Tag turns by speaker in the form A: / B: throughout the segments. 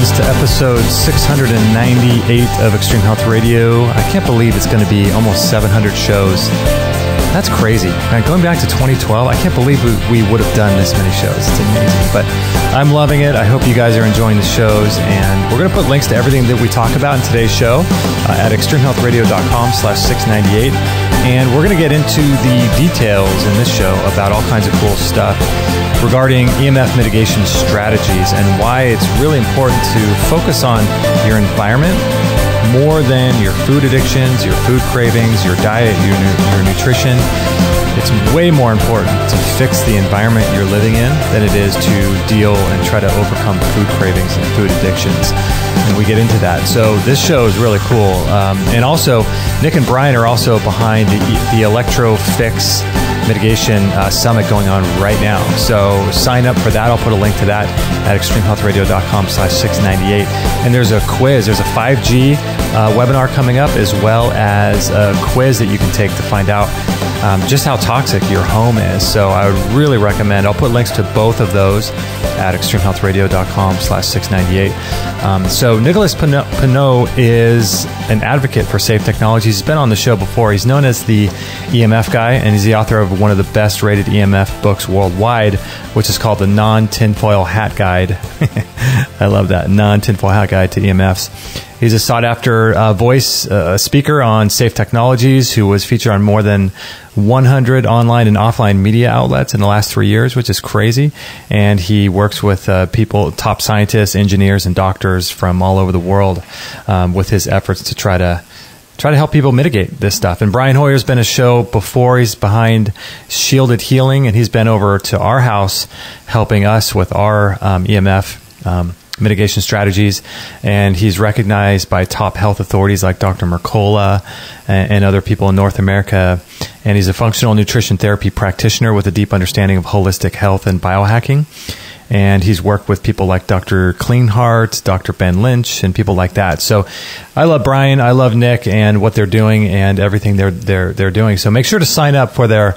A: friends, to episode 698 of Extreme Health Radio. I can't believe it's going to be almost 700 shows. That's crazy. Man, going back to 2012, I can't believe we would have done this many shows. It's amazing. But I'm loving it. I hope you guys are enjoying the shows. And we're going to put links to everything that we talk about in today's show at extremehealthradio.com/698. And we're going to get into the details in this show about all kinds of cool stuff regarding EMF mitigation strategies and why it's really important to focus on your environment more than your food addictions, your food cravings, your diet, your nutrition. It's way more important to fix the environment you're living in than it is to deal and try to overcome food cravings and food addictions. And we get into that. So this show is really cool. And also, Nick and Brian are also behind the Electro Fix mitigation summit going on right now. So sign up for that. I'll put a link to that at extremehealthradio.com/698. And there's a quiz. There's a 5G webinar coming up, as well as a quiz that you can take to find out just how toxic your home is. So I would really recommend, I'll put links to both of those at extremehealthradio.com/698. So Nicholas Pineault is an advocate for safe technologies. He's been on the show before. He's known as the EMF guy, and he's the author of one of the best rated EMF books worldwide, which is called the Non-Tinfoil Hat Guide. I love that. Non-Tinfoil Hat Guide to EMFs. He's a sought-after voice speaker on safe technologies who was featured on more than 100 online and offline media outlets in the last 3 years, which is crazy. And he works with people, top scientists, engineers, and doctors from all over the world with his efforts to try to help people mitigate this stuff. And Brian Hoyer's been a show before. He's behind Shielded Healing, and he's been over to our house helping us with our EMF mitigation strategies, and he's recognized by top health authorities like Dr. Mercola and other people in North America. And he's a functional nutrition therapy practitioner with a deep understanding of holistic health and biohacking. And he's worked with people like Dr. Cleanheart, Dr. Ben Lynch, and people like that. So I love Brian, I love Nick, and what they're doing and everything they're doing. So make sure to sign up for their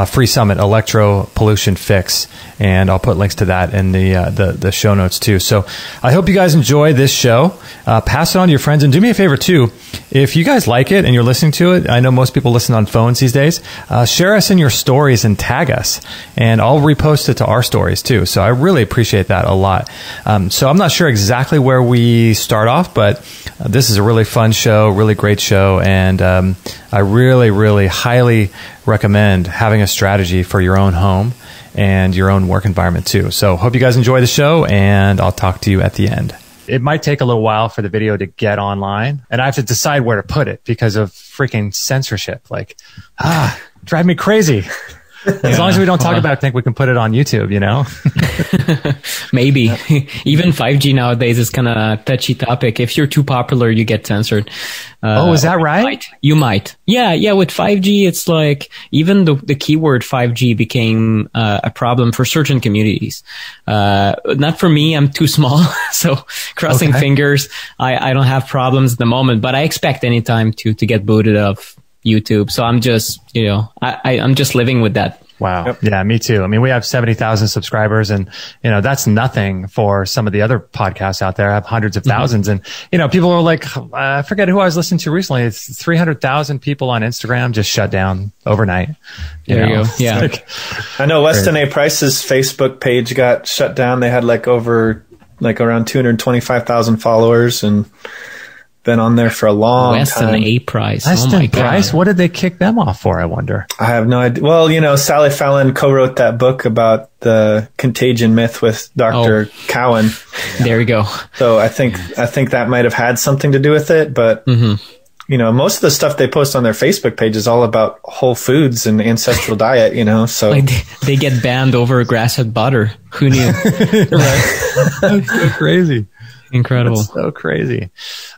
A: free summit, Electro Pollution Fix, and I'll put links to that in the show notes too. So I hope you guys enjoy this show. Pass it on to your friends, and do me a favor too. If you guys like it and you're listening to it, I know most people listen on phones these days. Share us in your stories and tag us, and I'll repost it to our stories too. So I really appreciate that a lot. So I'm not sure exactly where we start off, but this is a really fun show, really great show, and I really, really highly recommend having a strategy for your own home and your own work environment too. So hope you guys enjoy the show, and I'll talk to you at the end. It might take a little while for the video to get online, and I have to decide where to put it because of freaking censorship. Like, drive me crazy. As long as we don't talk about it, I think we can put it on YouTube, you know?
B: Maybe. Even 5G nowadays is kind of a touchy topic. If you're too popular, you get censored.
A: Is that right?
B: You might. Yeah. With 5G, it's like even the keyword 5G became a problem for certain communities. Not for me. I'm too small. So crossing fingers, I don't have problems at the moment, but I expect any time to get booted off YouTube. So I'm just, I'm just living with that.
A: Wow. Yep. Yeah, me too. I mean, we have 70,000 subscribers, and, that's nothing for some of the other podcasts out there. I have hundreds of thousands. And, people are like, I forget who I was listening to recently. It's 300,000 people on Instagram just shut down overnight.
B: There you go. Yeah.
C: I know Weston A. Price's Facebook page got shut down. They had around 225,000 followers, and been on there for a long
B: Weston
C: time.
B: A. Price.
A: Weston Price? What did they kick them off for, I wonder?
C: I have no idea. Well, Sally Fallon co-wrote that book about the contagion myth with Dr. Cowan.
B: There you go. So
C: I think that might have had something to do with it, but most of the stuff they post on their Facebook page is all about whole foods and ancestral diet, so
B: like they get banned over grass-fed butter. Who knew?
A: Right. That's so crazy.
B: Incredible.
A: That's so crazy.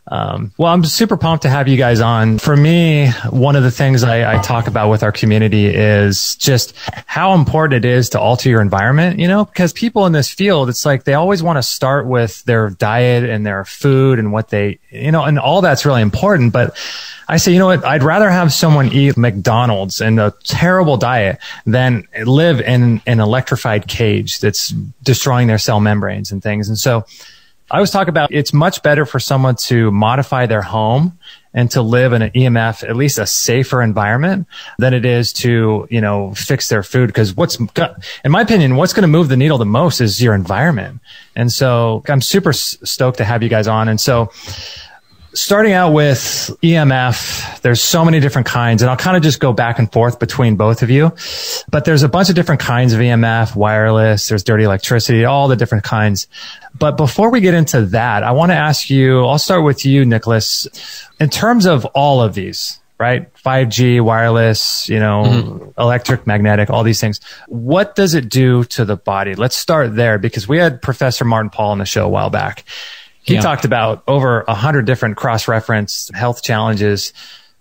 A: Well, I'm super pumped to have you guys on. For me, one of the things I talk about with our community is just how important it is to alter your environment, because people in this field, it's like they always want to start with their diet and their food and what they, and all that's really important. But I say, I'd rather have someone eat McDonald's and a terrible diet than live in an electrified cage that's destroying their cell membranes and things. And so I always talk about it's much better for someone to modify their home and to live in an EMF, at least a safer environment, than it is to, fix their food. Because in my opinion, what's going to move the needle the most is your environment. And so I'm super stoked to have you guys on. And so starting out with EMF, there's so many different kinds, and I'll kind of just go back and forth between both of you. But there's a bunch of different kinds of EMF, wireless, there's dirty electricity, all the different kinds. But before we get into that, I want to ask you, I'll start with you, Nicholas, in terms of all of these, right? 5G, wireless, electric, magnetic, all these things. What does it do to the body? Let's start there, because we had Professor Martin Pall on the show a while back. He talked about over 100 different cross-reference health challenges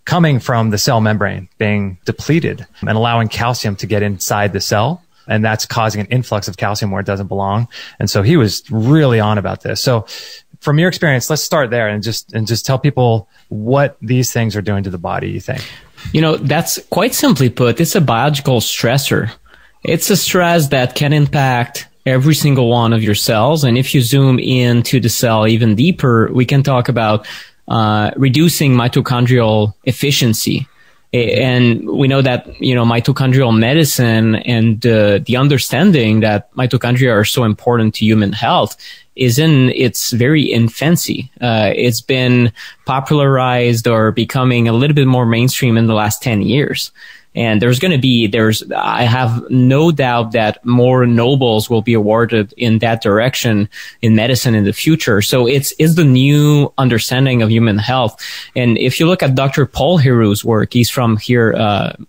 A: coming from the cell membrane being depleted and allowing calcium to get inside the cell. And that's causing an influx of calcium where it doesn't belong. And so he was really on about this. So from your experience, let's start there and just tell people what these things are doing to the body, you think.
B: That's quite simply put, it's a biological stressor. It's a stress that can impact every single one of your cells. And if you zoom into the cell even deeper, we can talk about reducing mitochondrial efficiency. And we know that, mitochondrial medicine and the understanding that mitochondria are so important to human health is in its very infancy. It's been popularized or becoming a little bit more mainstream in the last 10 years. And I have no doubt that more Nobels will be awarded in that direction in medicine in the future. So it's the new understanding of human health. And if you look at Dr. Paul Héroux's work, he's from here,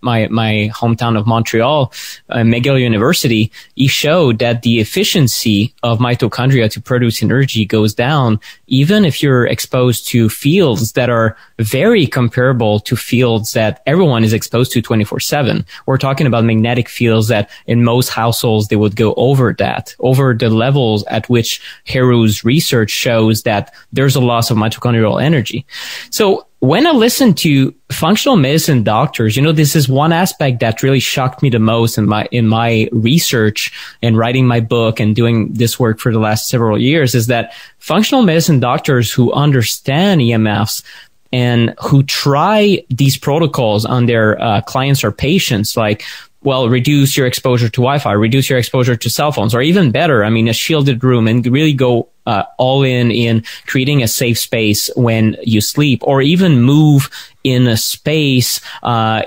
B: my hometown of Montreal, McGill University. He showed that the efficiency of mitochondria to produce energy goes down even if you're exposed to fields that are very comparable to fields that everyone is exposed to 24/7. We're talking about magnetic fields that in most households, they would go over the levels at which Héroux's research shows that there's a loss of mitochondrial energy. So when I listen to functional medicine doctors, this is one aspect that really shocked me the most in my research and writing my book and doing this work for the last several years, is that functional medicine doctors who understand EMFs and who try these protocols on their clients or patients, like, reduce your exposure to Wi-Fi, reduce your exposure to cell phones, or even better, a shielded room, and really go all in creating a safe space when you sleep, or even move in a space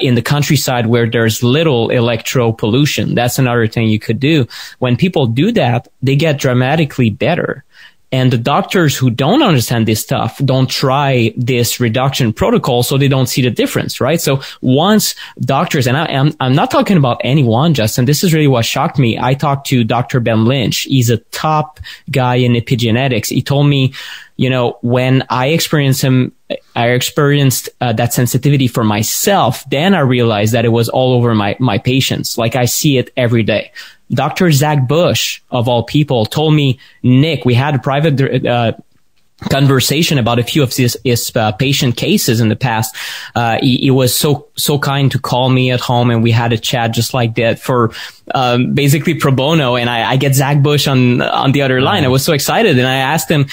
B: in the countryside where there's little electro pollution. That's another thing you could do. When people do that, they get dramatically better. And the doctors who don't understand this stuff don't try this reduction protocol, so they don't see the difference, right? So once doctors, and I'm not talking about anyone, Justin, this is really what shocked me. I talked to Dr. Ben Lynch. He's a top guy in epigenetics. He told me, when I experienced that sensitivity for myself, then I realized that it was all over my patients. Like, I see it every day. Dr. Zach Bush, of all people, told me, Nick, we had a private conversation about a few of his patient cases in the past. He was so kind to call me at home, and we had a chat just like that for basically pro bono. And I get Zach Bush on the other line. I was so excited, and I asked him,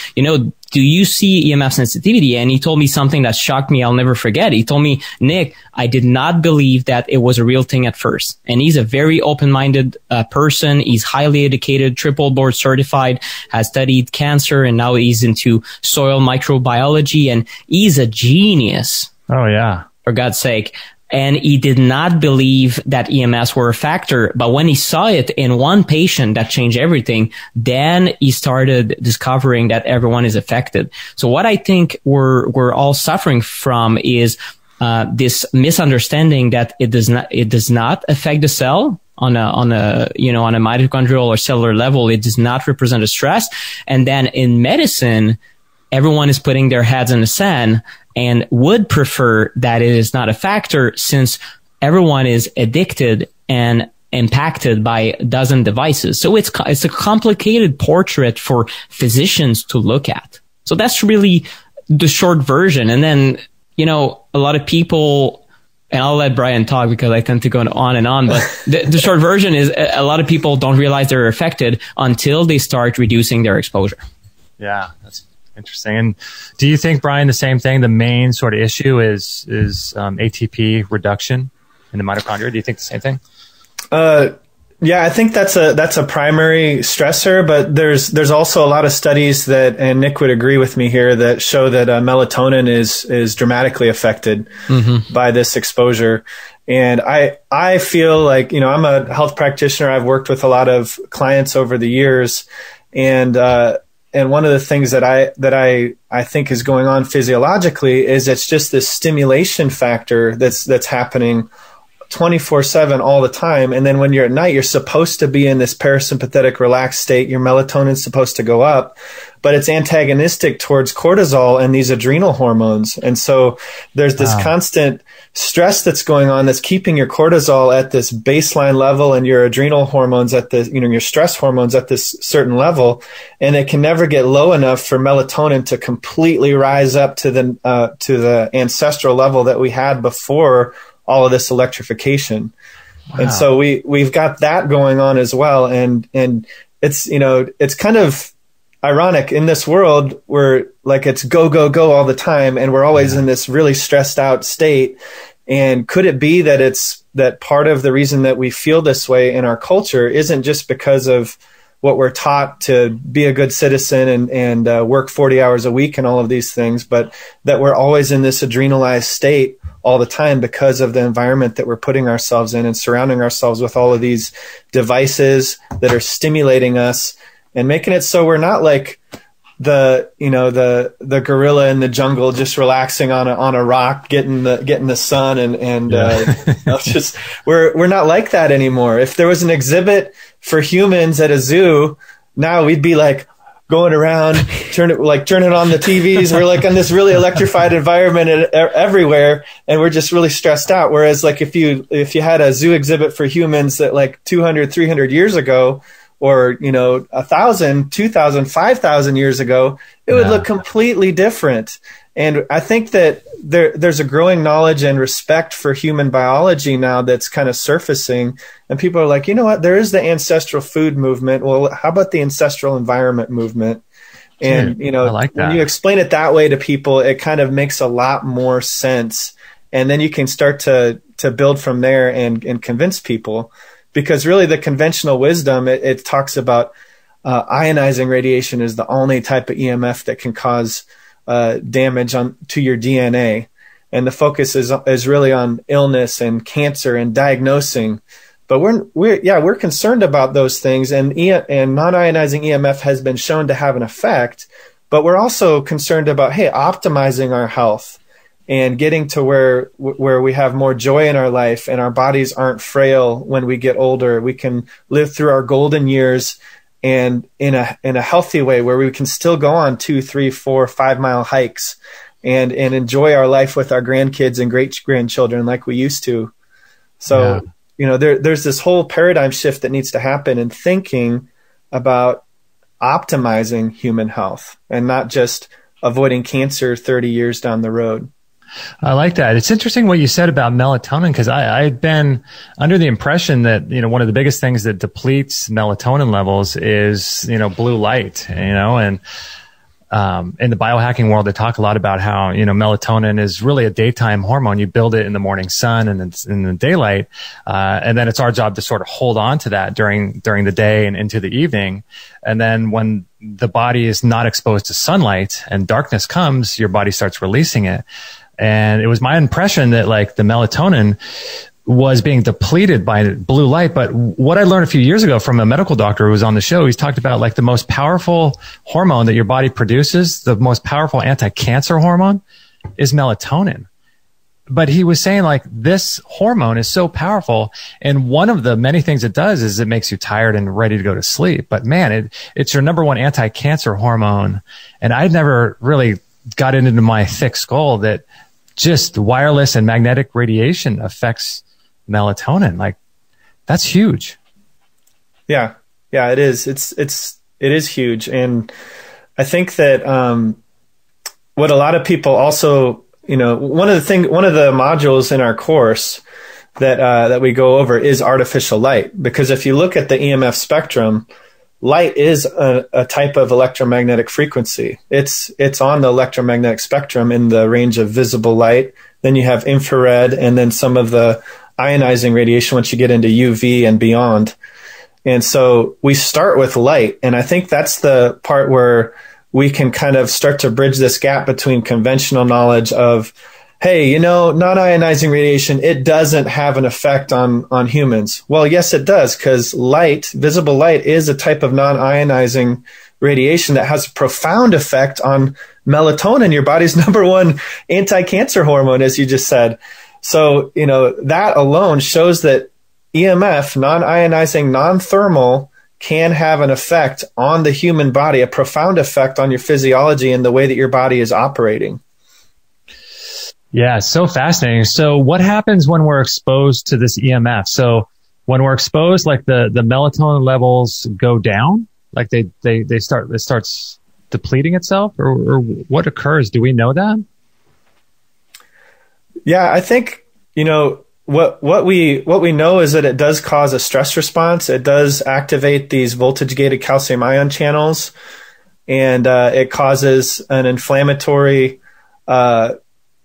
B: do you see EMF sensitivity? And he told me something that shocked me. I'll never forget. He told me, Nick, I did not believe that it was a real thing at first. And he's a very open-minded person. He's highly educated, triple board certified, has studied cancer, and now he's into soil microbiology, and he's a genius.
A: Oh, yeah.
B: For God's sake. And he did not believe that EMFs were a factor. But when he saw it in one patient that changed everything, then he started discovering that everyone is affected. So what I think we're all suffering from is this misunderstanding that it does not affect the cell on a mitochondrial or cellular level. It does not represent a stress. And then in medicine, everyone is putting their heads in the sand and would prefer that it is not a factor, since everyone is addicted and impacted by a dozen devices. So it's a complicated portrait for physicians to look at. So that's really the short version. And then, a lot of people, and I'll let Brian talk because I tend to go on and on, but the short version is a lot of people don't realize they're affected until they start reducing their exposure.
A: Yeah, that's interesting. And do you think, Brian, the same thing? The main sort of issue is ATP reduction in the mitochondria. Do you think the same thing?
C: Yeah, I think that's a primary stressor, but there's also a lot of studies that, and Nick would agree with me here, that show that melatonin is dramatically affected by this exposure. And I feel like, I'm a health practitioner. I've worked with a lot of clients over the years, and one of the things that I think is going on physiologically is it's just this stimulation factor that's happening 24/7 all the time. And then when you're at night, you're supposed to be in this parasympathetic relaxed state. Your melatonin's supposed to go up, but it's antagonistic towards cortisol and these adrenal hormones. And so there's this constant stress that's going on that's keeping your cortisol at this baseline level and your adrenal hormones at the, your stress hormones at this certain level. And it can never get low enough for melatonin to completely rise up to the ancestral level that we had before all of this electrification. Wow. And so we've got that going on as well. And it's, it's kind of ironic in this world where like it's go, go, go all the time. And we're always in this really stressed out state. And could it be that that part of the reason that we feel this way in our culture isn't just because of what we're taught to be a good citizen and work 40 hours a week and all of these things, but that we're always in this adrenalized state all the time because of the environment that we're putting ourselves in and surrounding ourselves with all of these devices that are stimulating us and making it so we're not like the gorilla in the jungle just relaxing on a rock, getting the sun and just we're not like that anymore. If there was an exhibit for humans at a zoo, now we'd be like going around, turning on the TVs. We're like in this really electrified environment everywhere, and we're just really stressed out. Whereas like if you had a zoo exhibit for humans that like 200, 300 years ago, or 1,000, 2,000, 5,000 years ago, it would look completely different. And I think that there's a growing knowledge and respect for human biology now that's kind of surfacing. And people are like, you know what? There is the ancestral food movement. Well, how about the ancestral environment movement? And,
A: I like that.
C: When you explain it that way to people, it kind of makes a lot more sense. And then you can start to build from there and convince people. Because really the conventional wisdom, it talks about ionizing radiation is the only type of EMF that can cause damage to your DNA. And the focus is really on illness and cancer and diagnosing. But we're concerned about those things. And non-ionizing EMF has been shown to have an effect. But we're also concerned about, optimizing our health and getting to where we have more joy in our life and our bodies aren't frail when we get older. We can live through our golden years and in a healthy way where we can still go on 2, 3, 4, 5 mile hikes and enjoy our life with our grandkids and great grandchildren like we used to. So, there's this whole paradigm shift that needs to happen in thinking about optimizing human health and not just avoiding cancer 30 years down the road.
A: I like that. It's interesting what you said about melatonin, because I'd been under the impression that, one of the biggest things that depletes melatonin levels is, blue light, and in the biohacking world, they talk a lot about how, melatonin is really a daytime hormone. You build it in the morning sun and it's in the daylight. And then it's our job to sort of hold on to that during the day and into the evening. And then when the body is not exposed to sunlight and darkness comes, your body starts releasing it. And it was my impression that like the melatonin was being depleted by blue light. But what I learned a few years ago from a medical doctor who was on the show, he's talked about like the most powerful hormone that your body produces, the most powerful anti-cancer hormone is melatonin. But he was saying like this hormone is so powerful. And one of the many things it does is it makes you tired and ready to go to sleep. But man, it's your number one anti-cancer hormone. And I'd never really got into my thick skull that just wireless and magnetic radiation affects melatonin. Like that's huge. Yeah,
C: it is. It is huge. And I think that, what a lot of people also, one of the modules in our course that we go over is artificial light, because if you look at the EMF spectrum, light is a type of electromagnetic frequency. It's on the electromagnetic spectrum in the range of visible light. Then you have infrared, and then some of the ionizing radiation once you get into UV and beyond. And so we start with light. And I think that's the part where we can kind of start to bridge this gap between conventional knowledge of, hey, you know, non-ionizing radiation, it doesn't have an effect on humans. Well, yes, it does, because light, visible light, is a type of non-ionizing radiation that has a profound effect on melatonin, your body's number one anti-cancer hormone, as you just said. So, you know, that alone shows that EMF, non-ionizing, non-thermal, can have an effect on the human body, a profound effect on your physiology and the way that your body is operating.
A: Yeah, so fascinating. So what happens when we're exposed to this EMF? So when we're exposed, like the melatonin levels go down, like it starts depleting itself, or what occurs? Do we know that?
C: Yeah, I think, you know, what we know is that it does cause a stress response. It does activate these voltage gated calcium ion channels, and it causes an inflammatory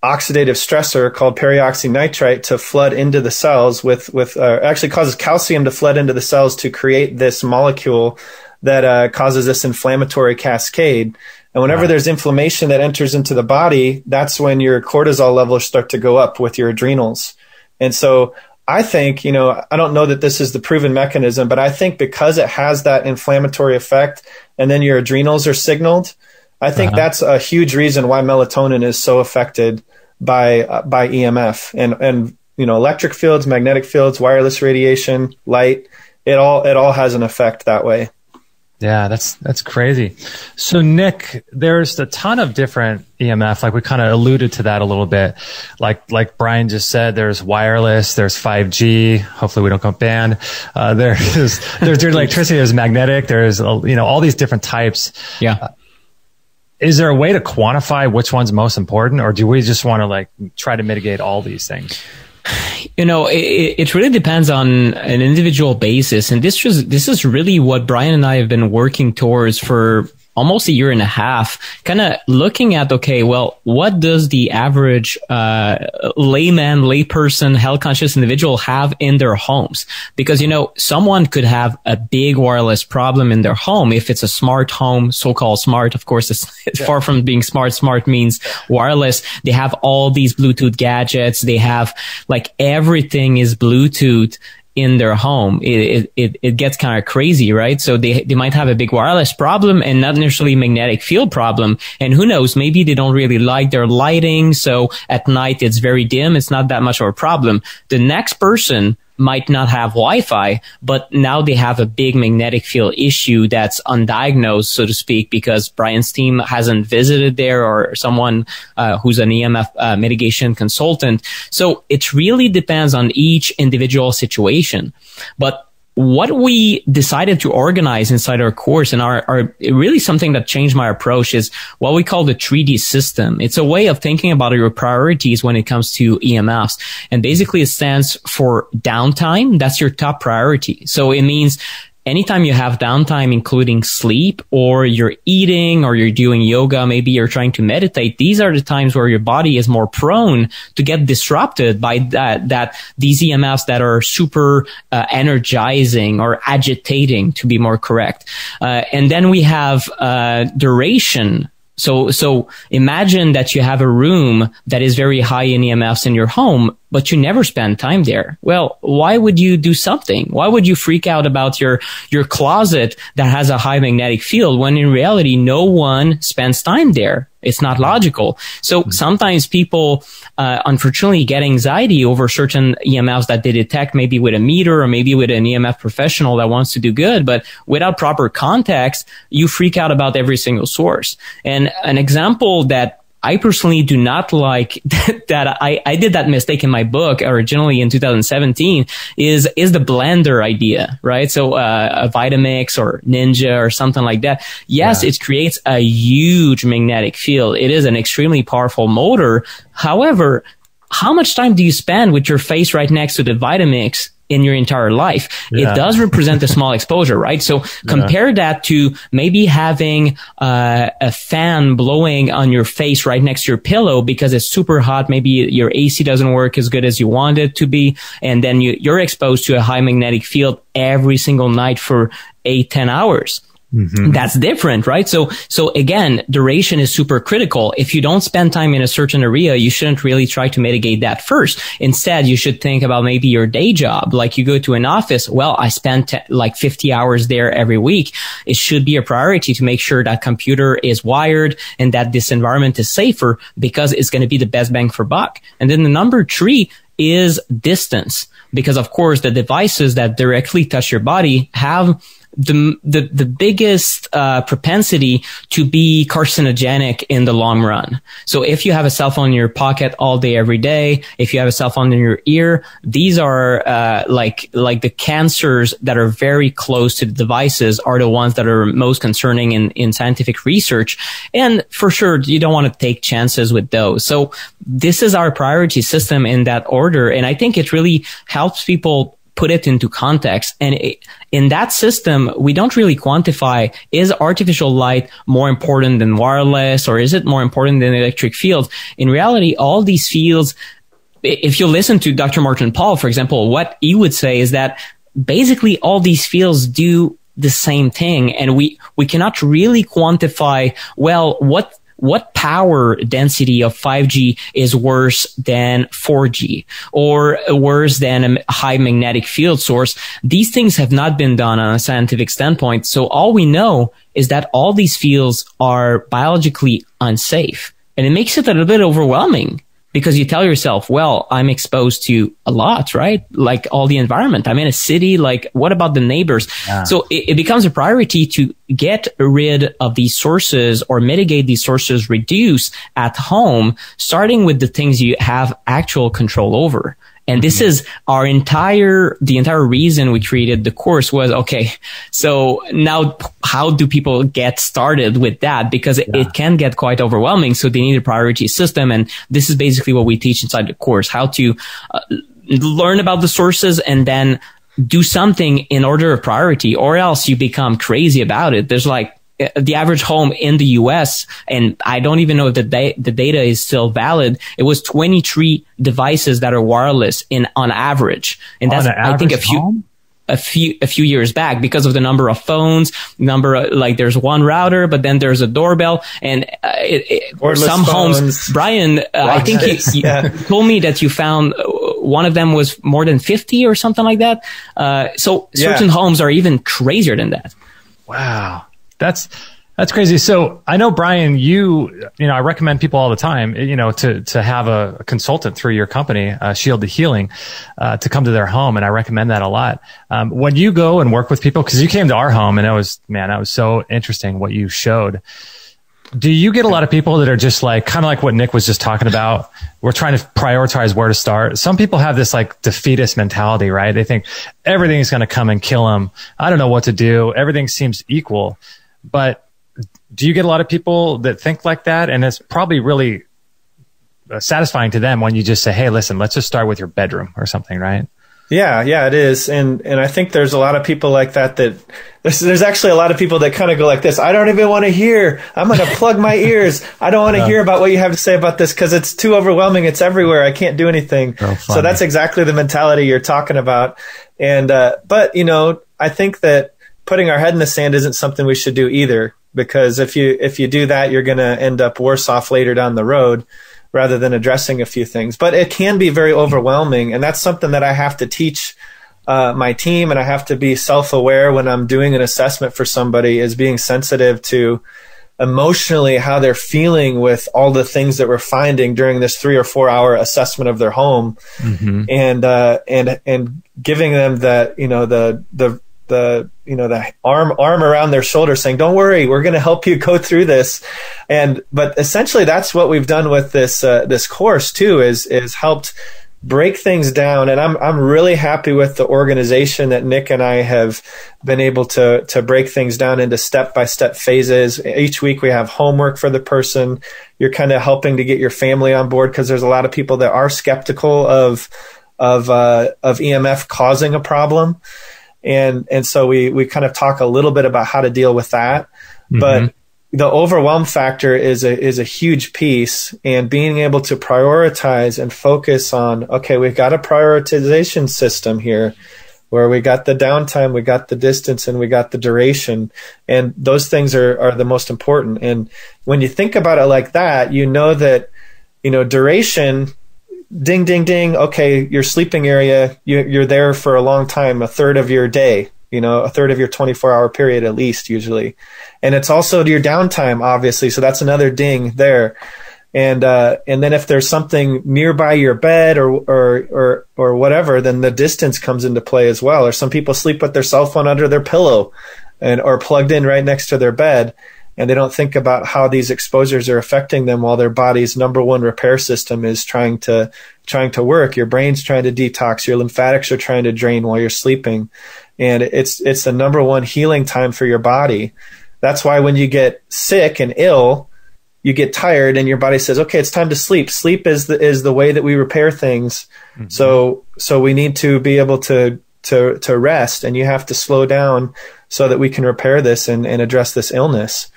C: oxidative stressor called peroxynitrite to flood into the cells actually causes calcium to flood into the cells to create this molecule that causes this inflammatory cascade. And whenever there's inflammation that enters into the body, that's when your cortisol levels start to go up with your adrenals. And so I think, you know, I don't know that this is the proven mechanism, but I think because it has that inflammatory effect and then your adrenals are signaled, I think that's a huge reason why melatonin is so affected by EMF and you know, electric fields, magnetic fields, wireless radiation, light. It all has an effect that way.
A: Yeah, that's crazy. So Nick, there's a ton of different EMF, like we kind of alluded to that a little bit. Like Brian just said, there's wireless, there's 5G. Hopefully we don't get banned. There's electricity, there's magnetic, there's, you know, all these different types.
B: Yeah.
A: Is there a way to quantify which one's most important, or do we just want to like try to mitigate all these things?
B: You know, it really depends on an individual basis. And this is really what Brian and I have been working towards for almost a year and a half, kind of looking at, okay, well, what does the average layperson, health conscious individual have in their homes? Because, you know, someone could have a big wireless problem in their home. If it's a smart home, so-called smart, of course, it's far from being smart. Smart means wireless. They have all these Bluetooth gadgets. They have, like, everything is Bluetooth in their home. It gets kind of crazy, right? So they might have a big wireless problem and not necessarily magnetic field problem. And who knows, maybe they don't really like their lighting. So at night it's very dim. It's not that much of a problem. The next person might not have Wi-Fi, but now they have a big magnetic field issue that's undiagnosed, so to speak, because Brian's team hasn't visited there, or someone who's an EMF mitigation consultant. So it really depends on each individual situation. But what we decided to organize inside our course, and our really something that changed my approach, is what we call the 3D system. It's a way of thinking about your priorities when it comes to EMFs. And basically it stands for downtime. That's your top priority. So it means anytime you have downtime, including sleep, or you're eating, or you're doing yoga, maybe you're trying to meditate, these are the times where your body is more prone to get disrupted by these EMFs that are super energizing or agitating, to be more correct. And then we have duration. So imagine that you have a room that is very high in EMFs in your home, but you never spend time there. Well, why would you do something? Why would you freak out about your closet that has a high magnetic field when in reality no one spends time there? It's not logical. So sometimes people, unfortunately, get anxiety over certain EMFs that they detect, maybe with a meter or maybe with an EMF professional that wants to do good. But without proper context, you freak out about every single source. And an example that I personally do not like that I did that mistake in my book originally in 2017 is the blender idea, right? So, a Vitamix or Ninja or something like that. Yes, it creates a huge magnetic field. It is an extremely powerful motor. However, how much time do you spend with your face right next to the Vitamix in your entire life. It does represent a small exposure, right? So compare that to maybe having a fan blowing on your face right next to your pillow because it's super hot. Maybe your AC doesn't work as good as you want it to be. And then you're exposed to a high magnetic field every single night for 8-10 hours. Mm-hmm. That's different, right? So again, duration is super critical. If you don't spend time in a certain area, you shouldn't really try to mitigate that first. Instead, you should think about maybe your day job. Like you go to an office. Well, I spend like 50 hours there every week. It should be a priority to make sure that computer is wired and that this environment is safer because it's going to be the best bang for buck. And then the number 3 is distance, because of course the devices that directly touch your body have the biggest propensity to be carcinogenic in the long run. So if you have a cell phone in your pocket all day, every day, if you have a cell phone in your ear, these are like the cancers that are very close to the devices are the ones that are most concerning in scientific research. And for sure, you don't want to take chances with those. So this is our priority system in that order. And I think it really helps people put it into context. And in that system, we don't really quantify, is artificial light more important than wireless, or is it more important than electric fields? In reality, all these fields, if you listen to Dr. Martin Pall, for example, what he would say is that basically all these fields do the same thing. And we cannot really quantify, well, what power density of 5G is worse than 4G or worse than a high magnetic field source. These things have not been done on a scientific standpoint. So all we know is that all these fields are biologically unsafe. And it makes it a little bit overwhelming because you tell yourself, well, I'm exposed to a lot, right? Like all the environment. I'm in a city. Like, what about the neighbors? Yeah. So it becomes a priority to get rid of these sources or mitigate these sources, reduce at home, starting with the things you have actual control over. And this is the entire reason we created the course was, okay, so now how do people get started with that? Because it can get quite overwhelming. So they need a priority system. And this is basically what we teach inside the course, how to learn about the sources and then do something in order of priority, or else you become crazy about it. There's like, the average home in the US, and I don't even know if the data is still valid. It was 23 devices that are wireless on average. And that's, I think, a few years back because of the number of phones, like there's one router, but then there's a doorbell and, some homes, Brian, I think you told me that you found one of them was more than 50 or something like that. So certain homes are even crazier than that.
A: Wow. That's crazy. So I know, Brian, I recommend people all the time, to have a consultant through your company, Shielded Healing, to come to their home. And I recommend that a lot. When you go and work with people, cause you came to our home and that was so interesting what you showed. Do you get a lot of people that are just like, kind of like what Nick was just talking about? We're trying to prioritize where to start. Some people have this like defeatist mentality, right? They think everything's going to come and kill them. I don't know what to do. Everything seems equal. But do you get a lot of people that think like that? And it's probably really satisfying to them when you just say, hey, listen, let's just start with your bedroom or something, right?
C: Yeah, it is. And I think there's a lot of people like that there's actually a lot of people that kind of go like this. I don't even want to hear. I'm going to plug my ears. I don't want to hear about what you have to say about this because it's too overwhelming. It's everywhere. I can't do anything. So that's exactly the mentality you're talking about. And, but I think that putting our head in the sand isn't something we should do either, because if you do that, you're going to end up worse off later down the road rather than addressing a few things. But it can be very overwhelming, and that's something that I have to teach my team, and I have to be self-aware when I'm doing an assessment for somebody, is being sensitive to emotionally how they're feeling with all the things that we're finding during this 3 or 4 hour assessment of their home, and giving them that, the arm around their shoulder saying, don't worry, we're going to help you go through this. But essentially that's what we've done with this course too, is helped break things down. And I'm really happy with the organization that Nick and I have been able to break things down into step-by-step phases. Each week we have homework for the person. You're kind of helping to get your family on board, because there's a lot of people that are skeptical of of EMF causing a problem. And so we kind of talk a little bit about how to deal with that. Mm-hmm. But the overwhelm factor is a huge piece, and being able to prioritize and focus on, okay, we've got a prioritization system here where we got the downtime, we got the distance, and we got the duration. And those things are the most important. And when you think about it like that, you know that, duration, ding, ding, ding. Okay, your sleeping area, you're there for a long time, a third of your day, a third of your 24-hour period at least, usually. And it's also your downtime, obviously. So that's another ding there. And then if there's something nearby your bed or whatever, then the distance comes into play as well. Or some people sleep with their cell phone under their pillow or plugged in right next to their bed. And they don't think about how these exposures are affecting them while their body's number one repair system is trying to work. Your brain's trying to detox. Your lymphatics are trying to drain while you're sleeping. And it's the number one healing time for your body. That's why when you get sick and ill, you get tired and your body says, okay, it's time to sleep. Sleep is the way that we repair things. Mm-hmm. So we need to be able to rest, and you have to slow down so that we can repair this and address this illness.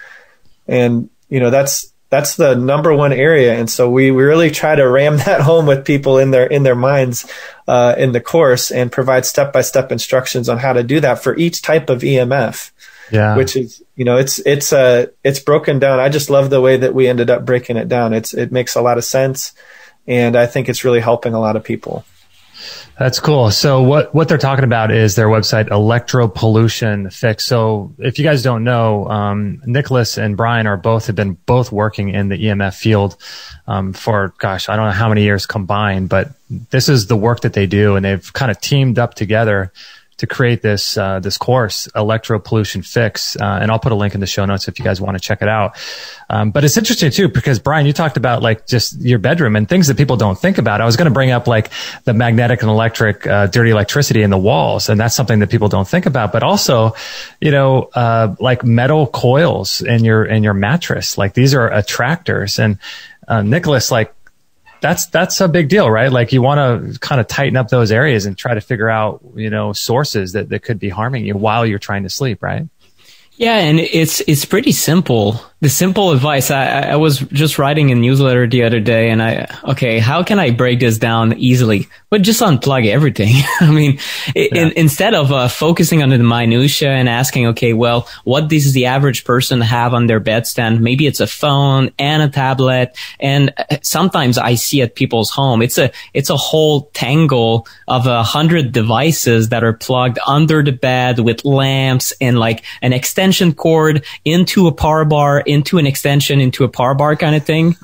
C: And, that's the number one area. And so we really try to ram that home with people in their minds, in the course, and provide step-by-step instructions on how to do that for each type of EMF. Yeah. Which is, it's broken down. I just love the way that we ended up breaking it down. It makes a lot of sense. And I think it's really helping a lot of people.
A: That's cool. So what they're talking about is their website, Electro Pollution Fix. So if you guys don't know, Nicholas and Brian have been working in the EMF field, for, I don't know how many years combined, but this is the work that they do. And they've kind of teamed up together to create this course, Electro Pollution Fix. And I'll put a link in the show notes if you guys want to check it out. But it's interesting too, because Brian, you talked about like just your bedroom and things that people don't think about. I was going to bring up like the magnetic and electric, dirty electricity in the walls. And that's something that people don't think about, but also, like metal coils in your mattress. Like these are attractors. And, Nicholas, like, that's a big deal, right? Like you want to kind of tighten up those areas and try to figure out, sources that could be harming you while you're trying to sleep, right?
B: Yeah, and it's pretty simple. The simple advice, I was just writing a newsletter the other day, and how can I break this down easily? But just unplug everything. I mean, instead of focusing on the minutia and asking, okay, well, what does the average person have on their bedstand? Maybe it's a phone and a tablet, and sometimes I see at people's home, it's a whole tangle of 100 devices that are plugged under the bed with lamps and like an extension cord into a power bar, into an extension, into a power bar kind of thing,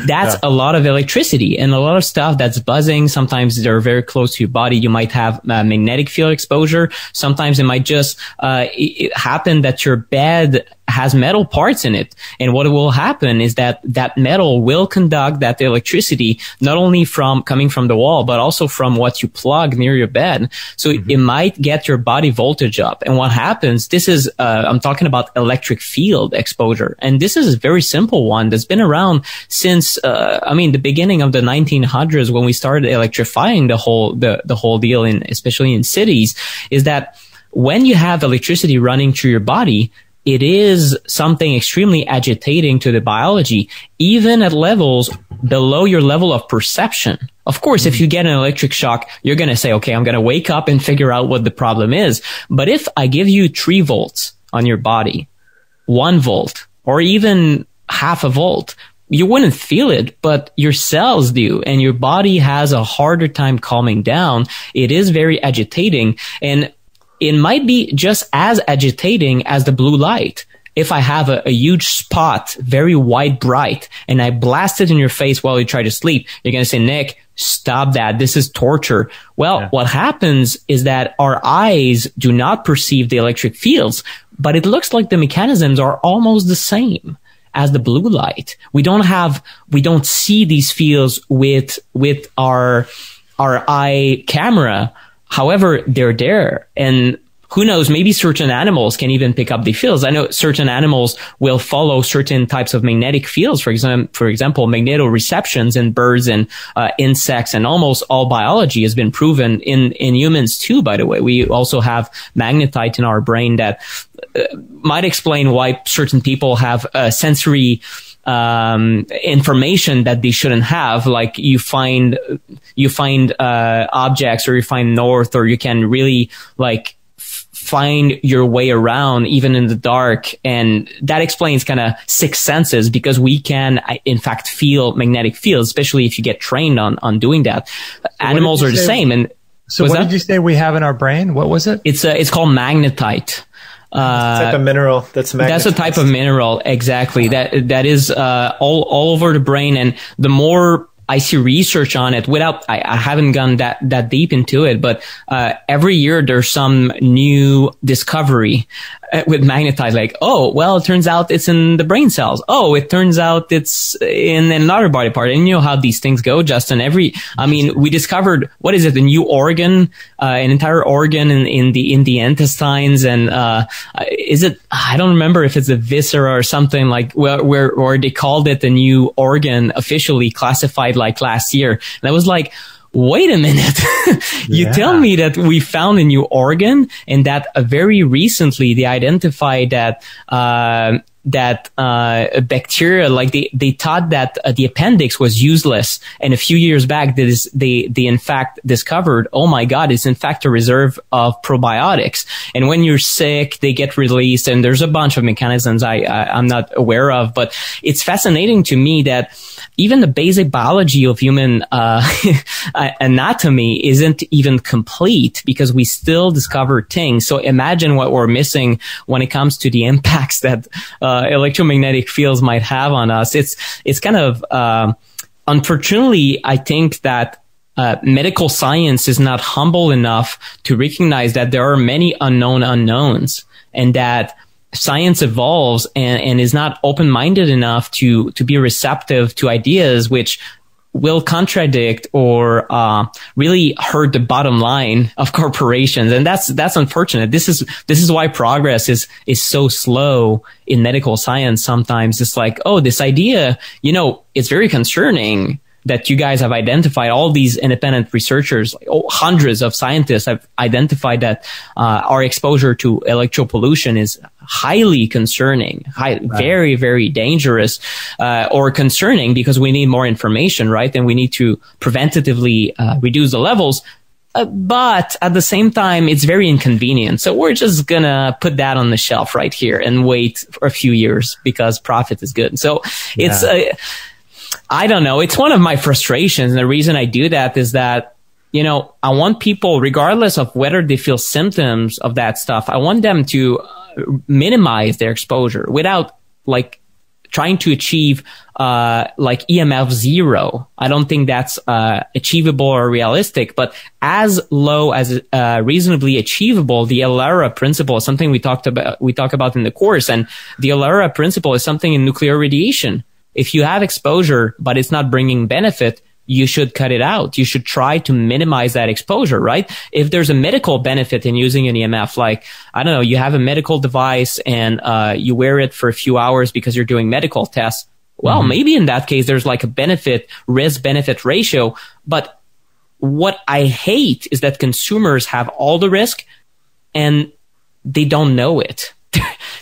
B: That's a lot of electricity and a lot of stuff that's buzzing. Sometimes they're very close to your body. You might have magnetic field exposure. Sometimes it might just happen that your bed has metal parts in it. And what will happen is that metal will conduct that electricity, not only coming from the wall, but also from what you plug near your bed. So it might get your body voltage up. And what happens, this is, I'm talking about electric field exposure. And this is a very simple one that's been around since, the beginning of the 1900s when we started electrifying the whole deal especially in cities, is that when you have electricity running through your body, it is something extremely agitating to the biology, even at levels below your level of perception. Of course, if you get an electric shock, you're going to say, okay, I'm going to wake up and figure out what the problem is. But if I give you 3 volts on your body, 1 volt, or even half a volt, you wouldn't feel it, but your cells do, and your body has a harder time calming down. It is very agitating, and it might be just as agitating as the blue light. If I have a huge spot, very white, bright, and I blast it in your face while you try to sleep, you're going to say, Nick, stop that. This is torture. Well, What happens is that our eyes do not perceive the electric fields, but it looks like the mechanisms are almost the same as the blue light. We don't see these fields with our eye camera. However, they're there. And who knows, maybe certain animals can even pick up the fields. I know certain animals will follow certain types of magnetic fields. For example, magnetoreceptions in birds and insects, and almost all biology has been proven in humans too, by the way. We also have magnetite in our brain that might explain why certain people have sensory information that they shouldn't have. Like you find objects, or you find north, or you can really like find your way around even in the dark. And that explains kind of sixth senses, because we can in fact feel magnetic fields, especially if you get trained on doing that. So animals are the same. And
A: so what did you say we have in our brain? What was it?
B: It's called magnetite.
C: Type of mineral that's
B: a type of mineral, exactly. That is all over the brain. And the more I see research on it, I haven't gone that deep into it, but every year there's some new discovery with magnetite. Like, oh, well, it turns out it's in the brain cells. Oh, it turns out it's in another body part. And you know how these things go, Justin. We discovered, what is it, a new organ, an entire organ in the intestines. And is it, I don't remember if it's a viscera or something like where they called it a new organ, officially classified like last year. And I was like, wait a minute. You tell me that we found a new organ, and that very recently they identified that bacteria, like they thought that the appendix was useless, and a few years back they in fact discovered, oh my god, it's in fact a reserve of probiotics. And when you're sick, they get released, and there's a bunch of mechanisms I'm not aware of, but it's fascinating to me that even the basic biology of human anatomy isn't even complete, because we still discover things. So imagine what we're missing when it comes to the impacts that electromagnetic fields might have on us. It's kind of unfortunately, I think that medical science is not humble enough to recognize that there are many unknown unknowns, and that science evolves and is not open-minded enough to be receptive to ideas which will contradict or really hurt the bottom line of corporations. And that's unfortunate. This is why progress is so slow in medical science. Sometimes it's like, oh, this idea, it's very concerning that you guys have identified. All these independent researchers, hundreds of scientists have identified that our exposure to electro pollution is highly concerning, very, very dangerous, or concerning, because we need more information, right? And we need to preventatively reduce the levels. But at the same time, it's very inconvenient. So we're just gonna put that on the shelf right here and wait for a few years, because profit is good. So it's I don't know. It's one of my frustrations. And the reason I do that is that, I want people, regardless of whether they feel symptoms of that stuff, I want them to minimize their exposure without like trying to achieve like EMF 0. I don't think that's achievable or realistic, but as low as reasonably achievable. The Alera Principle is something we talk about in the course, and the Alera Principle is something in nuclear radiation. If you have exposure, but it's not bringing benefit, you should cut it out. You should try to minimize that exposure, right? If there's a medical benefit in using an EMF, like, I don't know, you have a medical device and you wear it for a few hours because you're doing medical tests, well, maybe in that case, there's like a risk-benefit ratio. But what I hate is that consumers have all the risk and they don't know it.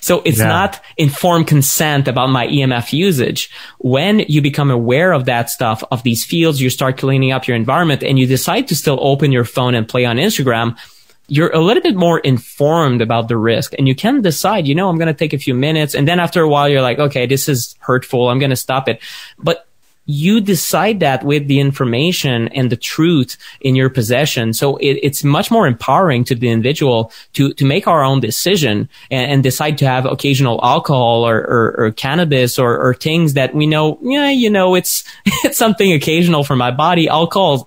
B: So it's not informed consent about my EMF usage. When you become aware of that stuff, of these fields, you start cleaning up your environment, and you decide to still open your phone and play on Instagram, you're a little bit more informed about the risk, and you can decide, I'm going to take a few minutes. And then after a while, you're like, okay, this is hurtful. I'm going to stop it. But you decide that with the information and the truth in your possession. So it's much more empowering to the individual to make our own decision and decide to have occasional alcohol or cannabis or things that we know, it's something occasional for my body. Alcohol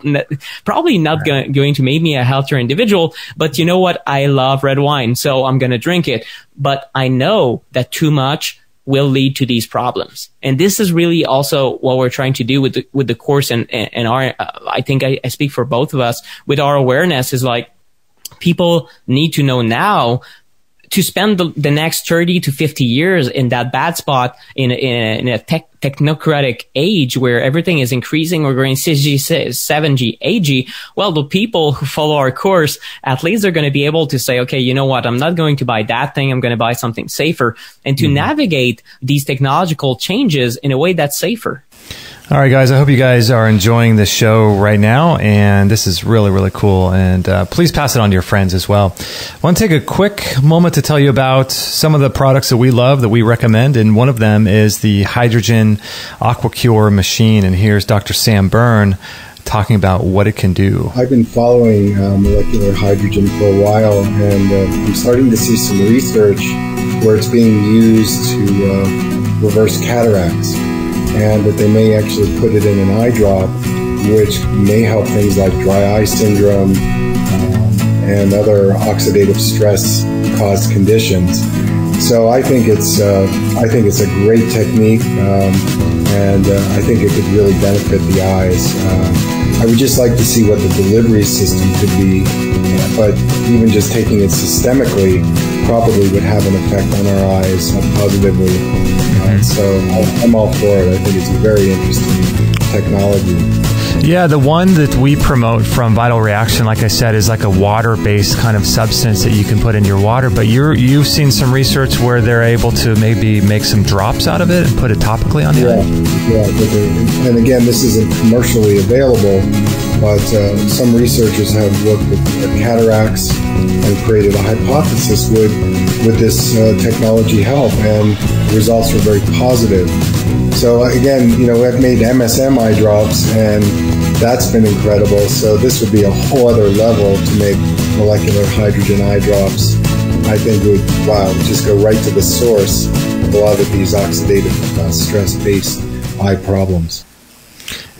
B: probably not going to make me a healthier individual, but you know what? I love red wine, so I'm going to drink it. But I know that too much will lead to these problems. And this is really also what we're trying to do with the course and our, I think I speak for both of us, with our awareness, is like people need to know now to spend the next 30 to 50 years in that bad spot in a technocratic age where everything is increasing. We're going 6G, 7G, 8G. Well, the people who follow our course, at least they're going to be able to say, okay, you know what? I'm not going to buy that thing. I'm going to buy something safer, and to navigate these technological changes in a way that's safer.
A: All right, guys, I hope you guys are enjoying the show right now, and this is really, really cool, and please pass it on to your friends as well. I want to take a quick moment to tell you about some of the products that we love, that we recommend, and one of them is the hydrogen Aqua Cure machine, and here's Dr. Sam Byrne talking about what it can do.
D: I've been following molecular hydrogen for a while, and I'm starting to see some research where it's being used to reverse cataracts, and that they may actually put it in an eye drop, which may help things like dry eye syndrome and other oxidative stress caused conditions. So I think it's a great technique, and I think it could really benefit the eyes. I would just like to see what the delivery system could be, but even just taking it systemically probably would have an effect on our eyes positively. So I'm all for it. I think it's a very interesting technology.
A: Yeah, the one that we promote from Vital Reaction, like I said, is like a water-based kind of substance that you can put in your water. But you've seen some research where they're able to maybe make some drops out of it and put it topically on the eye?
D: Yeah. And again, this isn't commercially available, but some researchers have looked at cataracts and created a hypothesis would this technology help, and the results were very positive. So again, I've made MSM eye drops, and that's been incredible. So this would be a whole other level to make molecular hydrogen eye drops. I think it would, just go right to the source of a lot of these oxidative stress-based eye problems.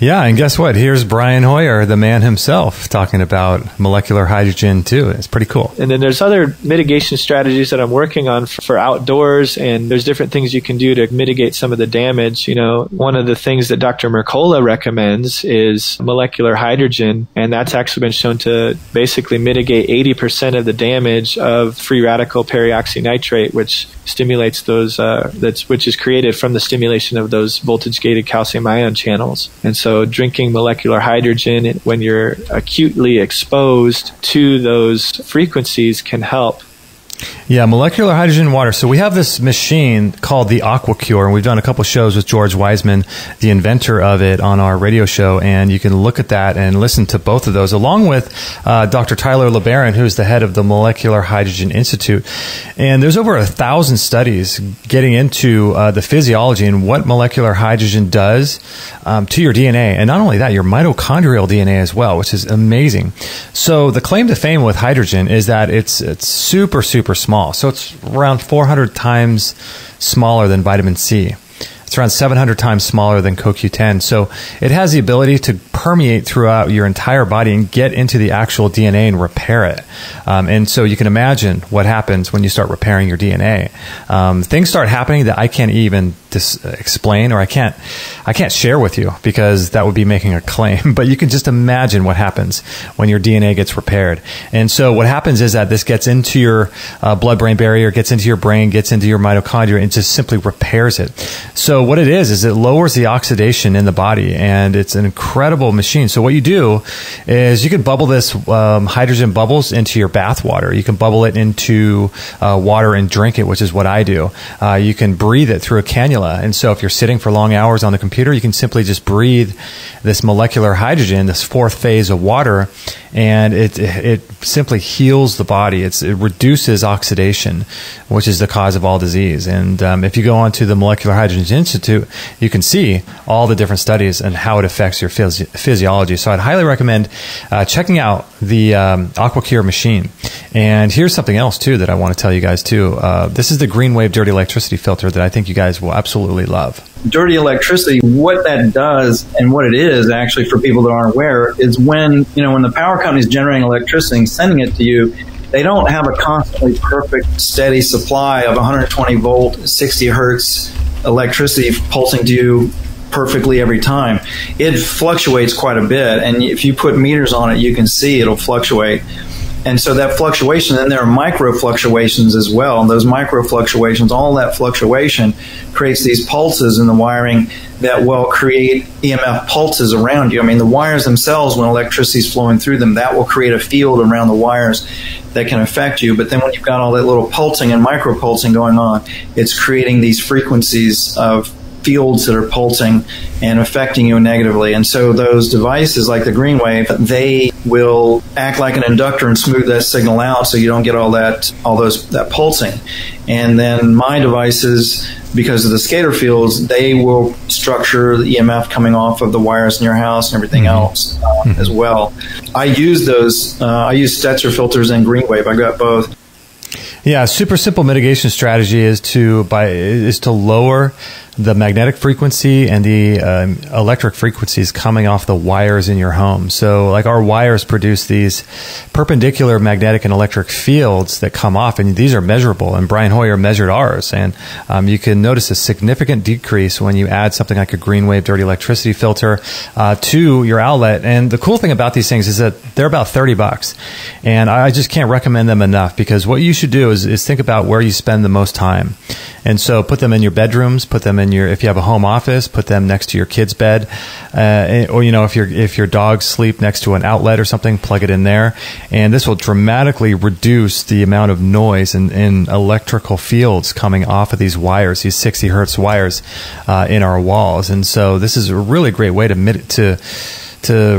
A: Yeah, and guess what? Here's Brian Hoyer, the man himself, talking about molecular hydrogen too. It's pretty cool.
C: And then there's other mitigation strategies that I'm working on for outdoors, and there's different things you can do to mitigate some of the damage. One of the things that Dr. Mercola recommends is molecular hydrogen, and that's actually been shown to basically mitigate 80% of the damage of free radical peroxynitrate, which stimulates those, which is created from the stimulation of those voltage-gated calcium ion channels. And so drinking molecular hydrogen when you're acutely exposed to those frequencies can help.
A: Yeah, molecular hydrogen water. So we have this machine called the Aqua Cure, and we've done a couple shows with George Wiseman, the inventor of it, on our radio show, and you can look at that and listen to both of those, along with Dr. Tyler LeBaron, who's the head of the Molecular Hydrogen Institute. And there's over 1,000 studies getting into the physiology and what molecular hydrogen does to your DNA. And not only that, your mitochondrial DNA as well, which is amazing. So the claim to fame with hydrogen is that it's super, super small. So it's around 400 times smaller than vitamin C. It's around 700 times smaller than CoQ10. So it has the ability to permeate throughout your entire body and get into the actual DNA and repair it. And so you can imagine what happens when you start repairing your DNA. Things start happening that I can't even explain, or I can't share with you, because that would be making a claim. But you can just imagine what happens when your DNA gets repaired. And so what happens is that this gets into your blood-brain barrier, gets into your brain, gets into your mitochondria, and just simply repairs it. So what it is it lowers the oxidation in the body, and it's an incredible machine. So what you do is you can bubble this hydrogen bubbles into your bath water. You can bubble it into water and drink it, which is what I do. You can breathe it through a cannula. And so if you're sitting for long hours on the computer, you can simply just breathe this molecular hydrogen, this fourth phase of water, and it simply heals the body. It reduces oxidation, which is the cause of all disease. And if you go onto the Molecular Hydrogen Institute, you can see all the different studies and how it affects your physiology. So I'd highly recommend checking out the Aqua Cure machine. And here's something else too that I want to tell you guys too. This is the Green Wave Dirty Electricity Filter that I think you guys will absolutely love.
E: Dirty electricity, what that does, and what it is actually for people that aren't aware, is when the power company is generating electricity and sending it to you, they don't have a constantly perfect, steady supply of 120 volt, 60 hertz electricity pulsing to you perfectly every time. It fluctuates quite a bit, and if you put meters on it, you can see it'll fluctuate. And so that fluctuation, and there are micro fluctuations as well. And those micro fluctuations, all that fluctuation creates these pulses in the wiring that will create EMF pulses around you. I mean, the wires themselves, when electricity is flowing through them, that will create a field around the wires that can affect you. But then when you've got all that little pulsing and micro pulsing going on, it's creating these frequencies of fields that are pulsing and affecting you negatively. And so those devices like the green wave, they will act like an inductor and smooth that signal out so you don't get that pulsing. And then my devices, because of the scalar fields, they will structure the EMF coming off of the wires in your house and everything else as well. I use those. I use Stetzer filters and green wave. I got both.
A: Yeah, super simple mitigation strategy is to lower the magnetic frequency and the electric frequencies coming off the wires in your home. So like our wires produce these perpendicular magnetic and electric fields that come off, and these are measurable. And Brian Hoyer measured ours. And you can notice a significant decrease when you add something like a green wave dirty electricity filter to your outlet. And the cool thing about these things is that they're about $30. And I just can't recommend them enough, because what you should do is think about where you spend the most time. And so put them in your bedrooms, put them in if you have a home office, put them next to your kid's bed, or if your dogs sleep next to an outlet or something, plug it in there, and this will dramatically reduce the amount of noise and electrical fields coming off of these wires, these 60 hertz wires in our walls. And so this is a really great way to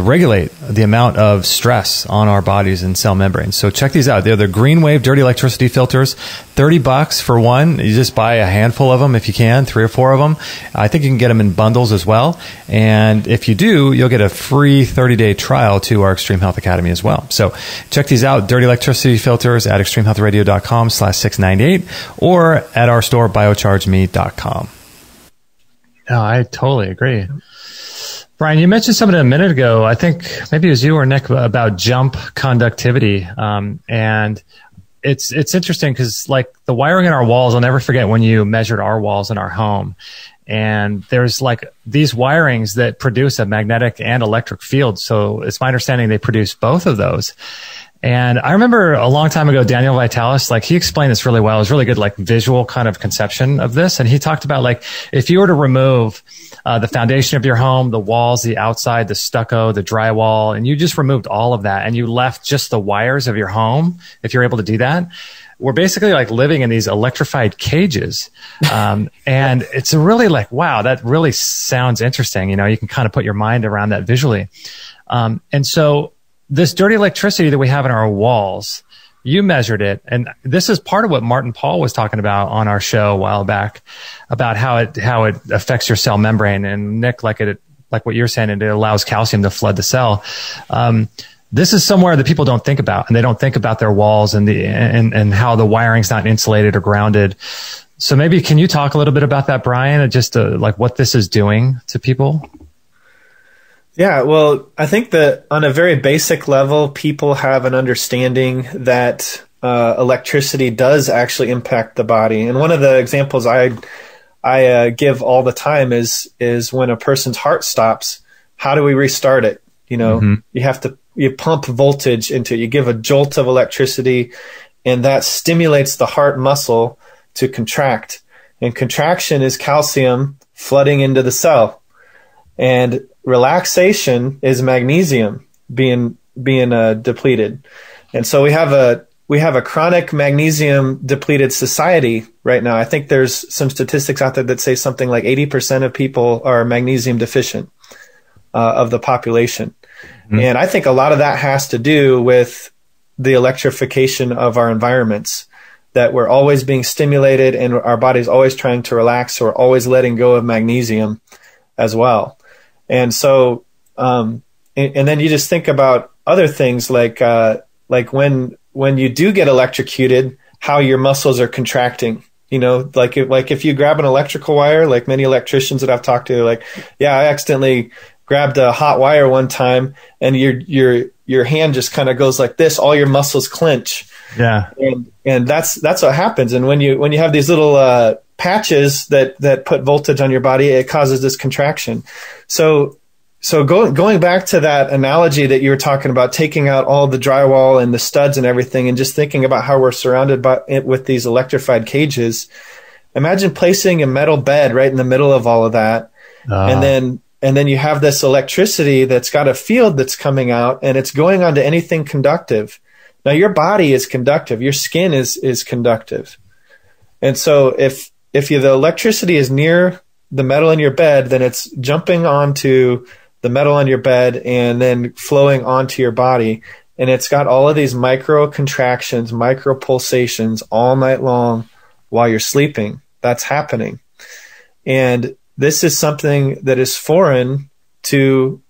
A: regulate the amount of stress on our bodies and cell membranes. So check these out. They're the green wave dirty electricity filters, $30 for one. You just buy a handful of them if you can, 3 or 4 of them. I think you can get them in bundles as well. And if you do, you'll get a free 30-day trial to our Extreme Health Academy as well. So check these out, dirty electricity filters at extremehealthradio.com/698 or at our store, biochargeme.com. Oh, I totally agree. Brian, you mentioned something a minute ago, I think maybe it was you or Nick, about jump conductivity. And it's interesting because like the wiring in our walls, I'll never forget when you measured our walls in our home. And there's like these wirings that produce a magnetic and electric field. So it's my understanding they produce both of those. And I remember a long time ago, Daniel Vitalis, like he explained this really well. It was really good, like visual kind of conception of this. And he talked about like, if you were to remove the foundation of your home, the walls, the outside, the stucco, the drywall, and you just removed all of that and you left just the wires of your home, if you're able to do that, we're basically like living in these electrified cages. And it's really like, wow, that really sounds interesting. You know, you can kind of put your mind around that visually. And so this dirty electricity that we have in our walls, you measured it, and this is part of what Martin Paul was talking about on our show a while back about how it affects your cell membrane. And Nick, like what you're saying, it allows calcium to flood the cell. This is somewhere that people don't think about, and they don't think about their walls and how the wiring's not insulated or grounded. So maybe can you talk a little bit about that, Brian, and just like what this is doing to people?
C: Yeah, well, I think that on a very basic level, people have an understanding that electricity does actually impact the body. And one of the examples I give all the time is when a person's heart stops, how do we restart it? You know, you pump voltage into it. You give a jolt of electricity, and that stimulates the heart muscle to contract. And contraction is calcium flooding into the cell. And relaxation is magnesium being depleted. And so we have a chronic magnesium depleted society right now. I think there's some statistics out there that say something like 80% of people are magnesium deficient of the population. And I think a lot of that has to do with the electrification of our environments, that we're always being stimulated and our body's always trying to relax. So we're always letting go of magnesium as well. And so, and then you just think about other things like when you do get electrocuted, how your muscles are contracting. You know, like if you grab an electrical wire, like many electricians that I've talked to, like, yeah, I accidentally grabbed a hot wire one time, and your hand just kind of goes like this. All your muscles clench. Yeah, and that's what happens. And when you have these little patches that put voltage on your body, it causes this contraction. So So going back to that analogy that you were talking about, taking out all the drywall and the studs and everything, and just thinking about how we're surrounded with these electrified cages. Imagine placing a metal bed right in the middle of all of that, and then you have this electricity that's got a field that's coming out, and it's going onto anything conductive. Now your body is conductive, your skin is conductive, and so if the electricity is near the metal in your bed, then it's jumping onto the metal on your bed and then flowing onto your body. And it's got all of these micro contractions, micro pulsations all night long while you're sleeping. That's happening. And this is something that is foreign to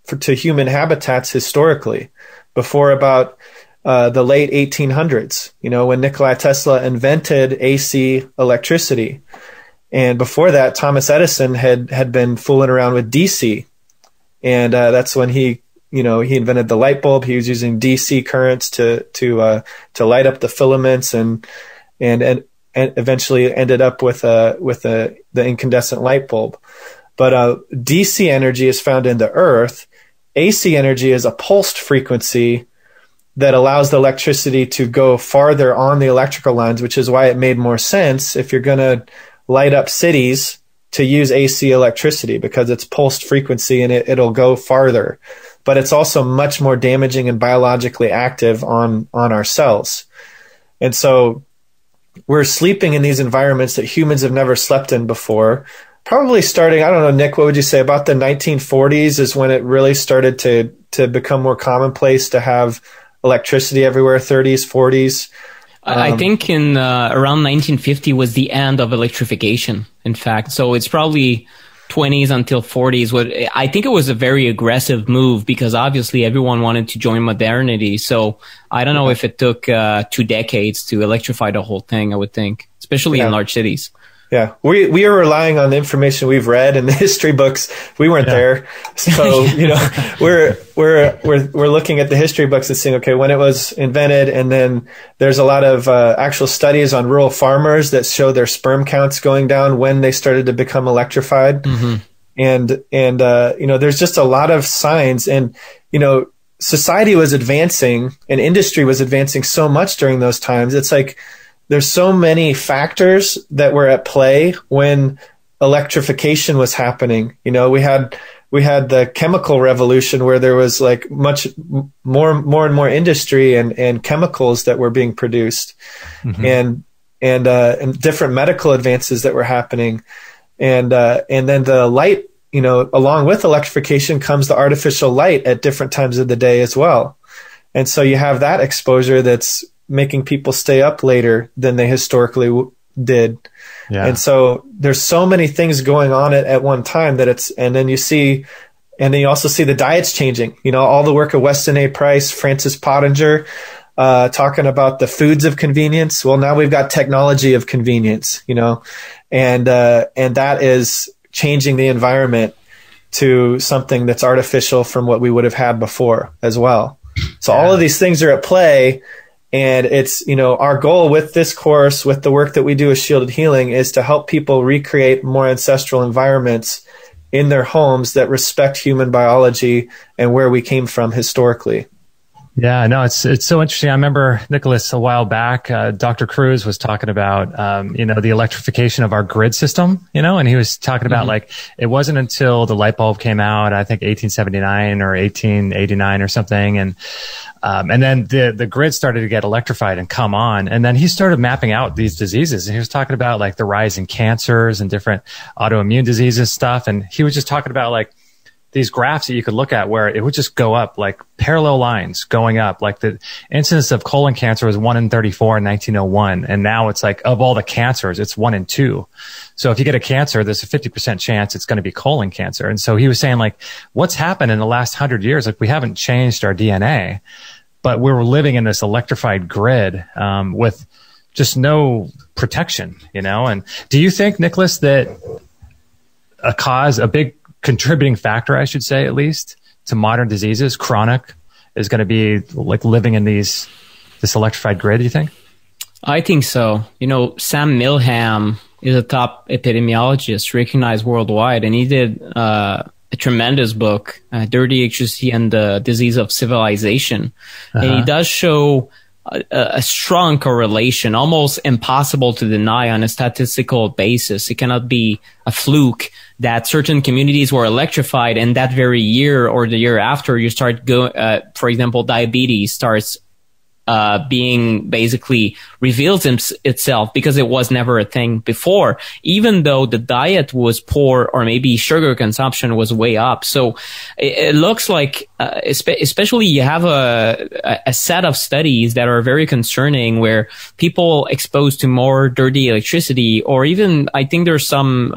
C: human habitats historically. Before about the late 1800s, when Nikola Tesla invented AC electricity. And before that, Thomas Edison had been fooling around with DC. And that's when he invented the light bulb. He was using DC currents to light up the filaments and eventually ended up with the incandescent light bulb. But DC energy is found in the earth. AC energy is a pulsed frequency that allows the electricity to go farther on the electrical lines, which is why it made more sense if you're going to light up cities to use AC electricity, because it's pulsed frequency and it'll go farther. But it's also much more damaging and biologically active on our cells. And so we're sleeping in these environments that humans have never slept in before. Probably starting, I don't know, Nick, what would you say, about the 1940s is when it really started to become more commonplace to have electricity everywhere, 30s, 40s.
B: I think in around 1950 was the end of electrification, in fact. So it's probably 20s until 40s. I think it was a very aggressive move because obviously everyone wanted to join modernity. So I don't know if it took 2 decades to electrify the whole thing, I would think, especially in large cities.
C: Yeah, we are relying on the information we've read in the history books. We weren't there, so we're looking at the history books and seeing, okay, when it was invented, and then there's a lot of actual studies on rural farmers that show their sperm counts going down when they started to become electrified, and there's just a lot of signs, and society was advancing and industry was advancing so much during those times. It's like there's so many factors that were at play when electrification was happening. We had the chemical revolution where there was like much more and more industry and chemicals that were being produced, and different medical advances that were happening, and then the light. Along with electrification comes the artificial light at different times of the day as well, and so you have that exposure that's making people stay up later than they historically did. Yeah. And so there's so many things going on at one time and then you also see the diets changing, all the work of Weston A. Price, Francis Pottinger, talking about the foods of convenience. Well, now we've got technology of convenience, and that is changing the environment to something that's artificial from what we would have had before as well. So all of these things are at play. And it's, our goal with this course, with the work that we do with Shielded Healing, is to help people recreate more ancestral environments in their homes that respect human biology and where we came from historically.
A: Yeah, no, it's so interesting. I remember, Nicholas, a while back, Dr. Cruz was talking about, the electrification of our grid system, and he was talking about like, it wasn't until the light bulb came out, I think 1879 or 1889 or something. And then the grid started to get electrified and come on. And then he started mapping out these diseases. And he was talking about like the rise in cancers and different autoimmune diseases stuff. And he was just talking about like, these graphs that you could look at where it would just go up like parallel lines going up. Like the incidence of colon cancer was 1 in 34 in 1901. And now it's like of all the cancers, it's 1 in 2. So if you get a cancer, there's a 50% chance it's going to be colon cancer. And so he was saying like, what's happened in the last 100 years? Like we haven't changed our DNA, but we're living in this electrified grid, with just no protection, And do you think, Nicholas, that a big contributing factor, I should say, at least, to modern diseases, chronic, is going to be like living in this electrified grid, do you think?
B: I think so. Sam Milham is a top epidemiologist recognized worldwide, and he did a tremendous book, Dirty Electricity and the Disease of Civilization. And he does show a strong correlation, almost impossible to deny on a statistical basis. It cannot be a fluke that certain communities were electrified and that very year or the year after you start for example, diabetes starts being basically reveals itself because it was never a thing before, even though the diet was poor or maybe sugar consumption was way up. So it looks like, especially you have a set of studies that are very concerning where people exposed to more dirty electricity, or even I think there's some,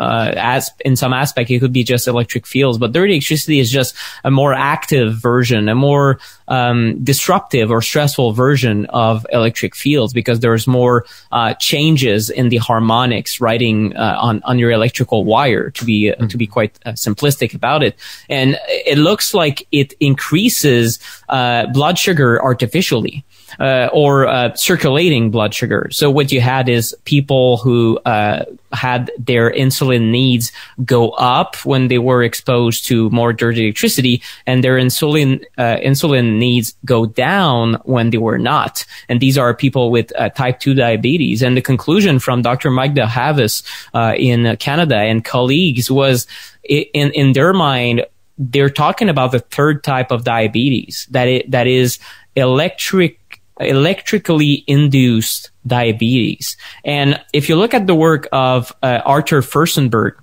B: in some aspect, it could be just electric fields, but dirty electricity is just a more active version, a more disruptive or stressful version of electric fields because there's more changes in the harmonics riding on your electrical wire, to be quite simplistic about it. And it looks like it increases blood sugar artificially. Or circulating blood sugar. So what you had is people who had their insulin needs go up when they were exposed to more dirty electricity, and their insulin needs go down when they were not. And these are people with type 2 diabetes. And the conclusion from Dr. Mike DeHavis in Canada and colleagues was, in their mind, they're talking about the third type of diabetes, that is electrically induced diabetes. And if you look at the work of Arthur Furstenberg,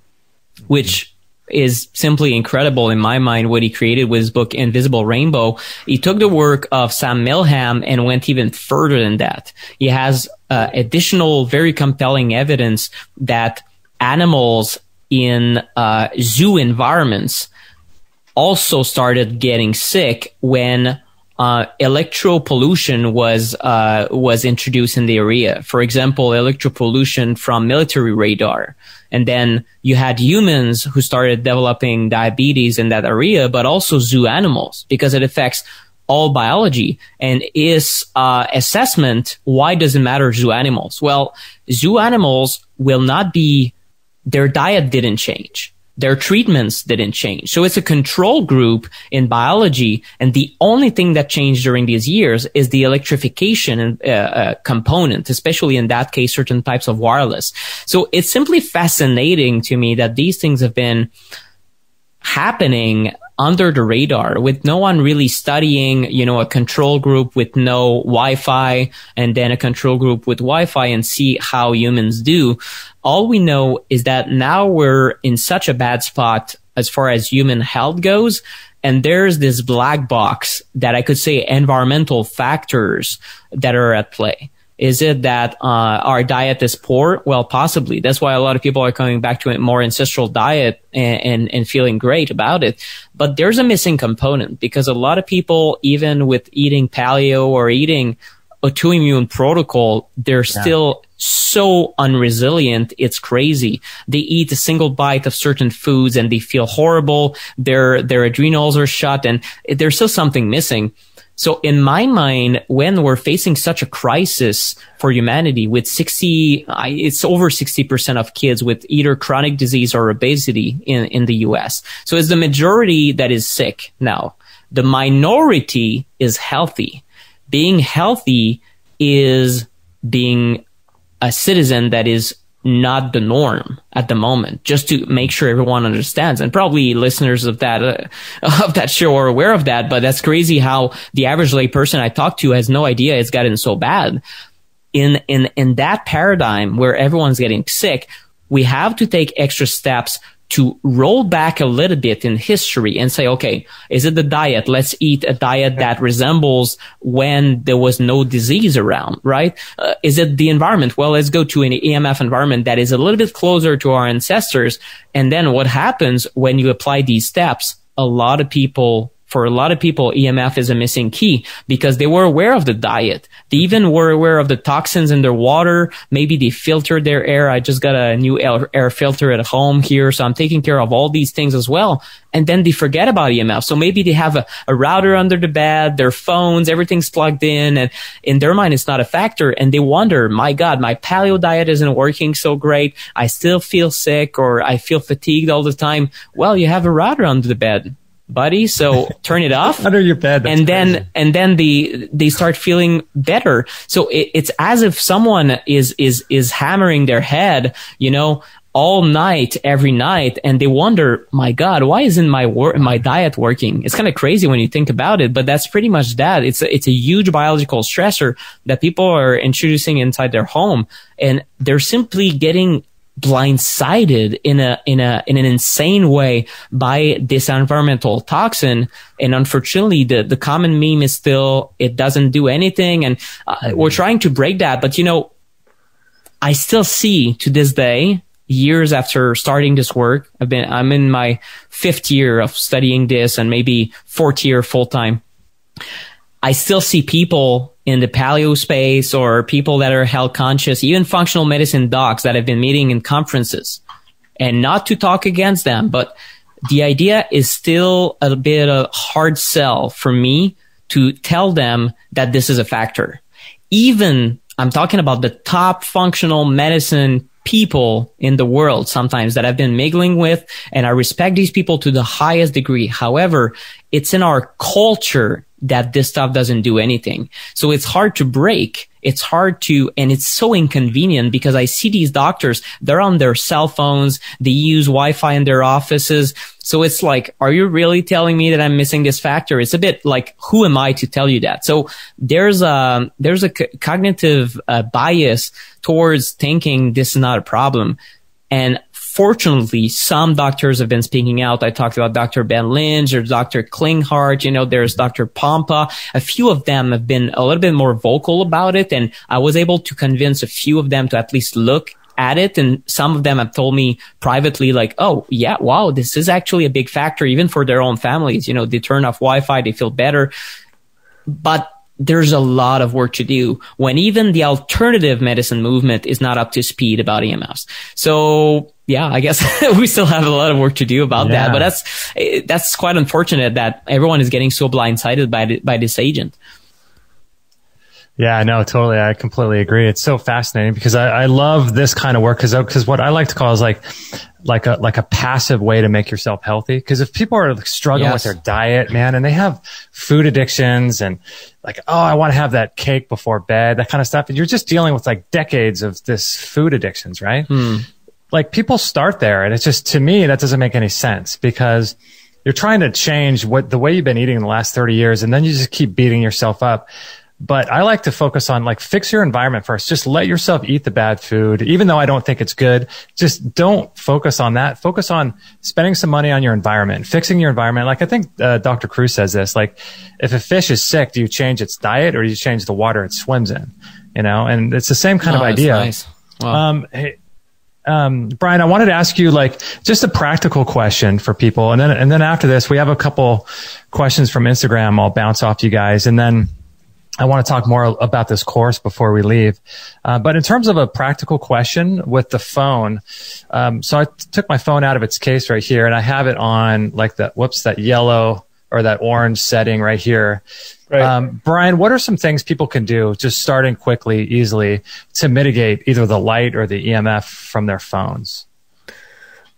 B: which is simply incredible in my mind, what he created with his book Invisible Rainbow, he took the work of Sam Milham and went even further than that. He has additional very compelling evidence that animals in zoo environments also started getting sick when electro pollution was introduced in the area. For example, electro pollution from military radar. And then you had humans who started developing diabetes in that area, but also zoo animals, because it affects all biology. And his assessment, why does it matter zoo animals? Well, zoo animals will not be, their diet didn't change. Their treatments didn't change. So it's a control group in biology. And the only thing that changed during these years is the electrification component, especially in that case, certain types of wireless. So it's simply fascinating to me that these things have been happening under the radar with no one really studying, a control group with no Wi-Fi and then a control group with Wi-Fi and see how humans do. All we know is that now we're in such a bad spot as far as human health goes. And there's this black box that I could say environmental factors that are at play. Is it that our diet is poor? Well, possibly. That's why a lot of people are coming back to a more ancestral diet and feeling great about it. But there's a missing component because a lot of people, even with eating paleo or eating autoimmune protocol, they're still so unresilient. It's crazy. They eat a single bite of certain foods and they feel horrible. Their adrenals are shut and there's still something missing. So in my mind, when we're facing such a crisis for humanity with it's over 60% of kids with either chronic disease or obesity in the US. So it's the majority that is sick now. The minority is healthy. Being healthy is being a citizen that is not the norm at the moment, just to make sure everyone understands. And probably listeners of that show are aware of that, but that's crazy how the average lay person I talk to has no idea it's gotten so bad. In that paradigm where everyone's getting sick, we have to take extra steps to roll back a little bit in history and say, okay, is it the diet? Let's eat a diet that resembles when there was no disease around, right? Is it the environment? Well, let's go to an EMF environment that is a little bit closer to our ancestors. And then what happens when you apply these steps? A lot of people for a lot of people, EMF is a missing key because they were aware of the diet. They even were aware of the toxins in their water. Maybe they filtered their air. I just got a new air filter at home here, so I'm taking care of all these things as well. And then they forget about EMF. So maybe they have a router under the bed, their phones, everything's plugged in, and in their mind, it's not a factor. And they wonder, my God, my paleo diet isn't working so great. I still feel sick, or I feel fatigued all the time. Well, you have a router under the bed, buddy. So turn it off
A: under your bed.
B: And then they start feeling better. So it's as if someone is hammering their head, all night, every night, and they wonder, my God, why isn't my diet working? It's kind of crazy when you think about it, but that's pretty much that. It's a huge biological stressor that people are introducing inside their home, and they're simply getting blindsided in an insane way by this environmental toxin. And unfortunately, the common meme is still, it doesn't do anything. And we're trying to break that. But, I still see to this day, years after starting this work, I'm in my 5th year of studying this and maybe 4th year full time. I still see people in the paleo space or people that are health conscious, even functional medicine docs that have been meeting in conferences, and not to talk against them, but the idea is still a bit of hard sell for me to tell them that this is a factor. Even I'm talking about the top functional medicine people in the world sometimes that I've been mingling with, and I respect these people to the highest degree. However, it's in our culture that this stuff doesn't do anything. So it's hard to break. It's hard to, and it's so inconvenient because I see these doctors, they're on their cell phones, they use Wi-Fi in their offices. So it's like, are you really telling me that I'm missing this factor? It's a bit like, who am I to tell you that? So there's a cognitive bias towards thinking this is not a problem. And fortunately, some doctors have been speaking out. I talked about Dr. Ben Lynch or Dr. Klinghardt. There's Dr. Pompa. A few of them have been a little bit more vocal about it. And I was able to convince a few of them to at least look at it. And some of them have told me privately, like, oh, yeah, wow, this is actually a big factor, even for their own families. They turn off Wi-Fi, they feel better. But there's a lot of work to do when even the alternative medicine movement is not up to speed about EMFs. So yeah, I guess we still have a lot of work to do about that, but that's quite unfortunate that everyone is getting so blindsided by this agent.
A: Yeah, no, totally. I completely agree. It's so fascinating because I love this kind of work because what I like to call is like a passive way to make yourself healthy. Because if people are struggling with their diet, man, and they have food addictions and like, oh, I want to have that cake before bed, that kind of stuff, and you're just dealing with like decades of this food addictions, right? Like people start there, and it's just, to me, that doesn't make any sense because you're trying to change the way you've been eating in the last 30 years, and then you just keep beating yourself up. But I like to focus on like, fix your environment first. Just let yourself eat the bad food. Even though I don't think it's good, just don't focus on that. Focus on spending some money on your environment, fixing your environment. Like I think Dr. Cruz says this, like if a fish is sick, do you change its diet or do you change the water it swims in? And it's the same kind of idea.
B: Nice. Wow.
A: Brian, I wanted to ask you like just a practical question for people. And then after this, we have a couple questions from Instagram. I'll bounce off you guys. And then I want to talk more about this course before we leave. But in terms of a practical question with the phone, so I took my phone out of its case right here and I have it on like that yellow or that orange setting right here. Right. Brian, what are some things people can do just starting quickly, easily to mitigate either the light or the EMF from their phones?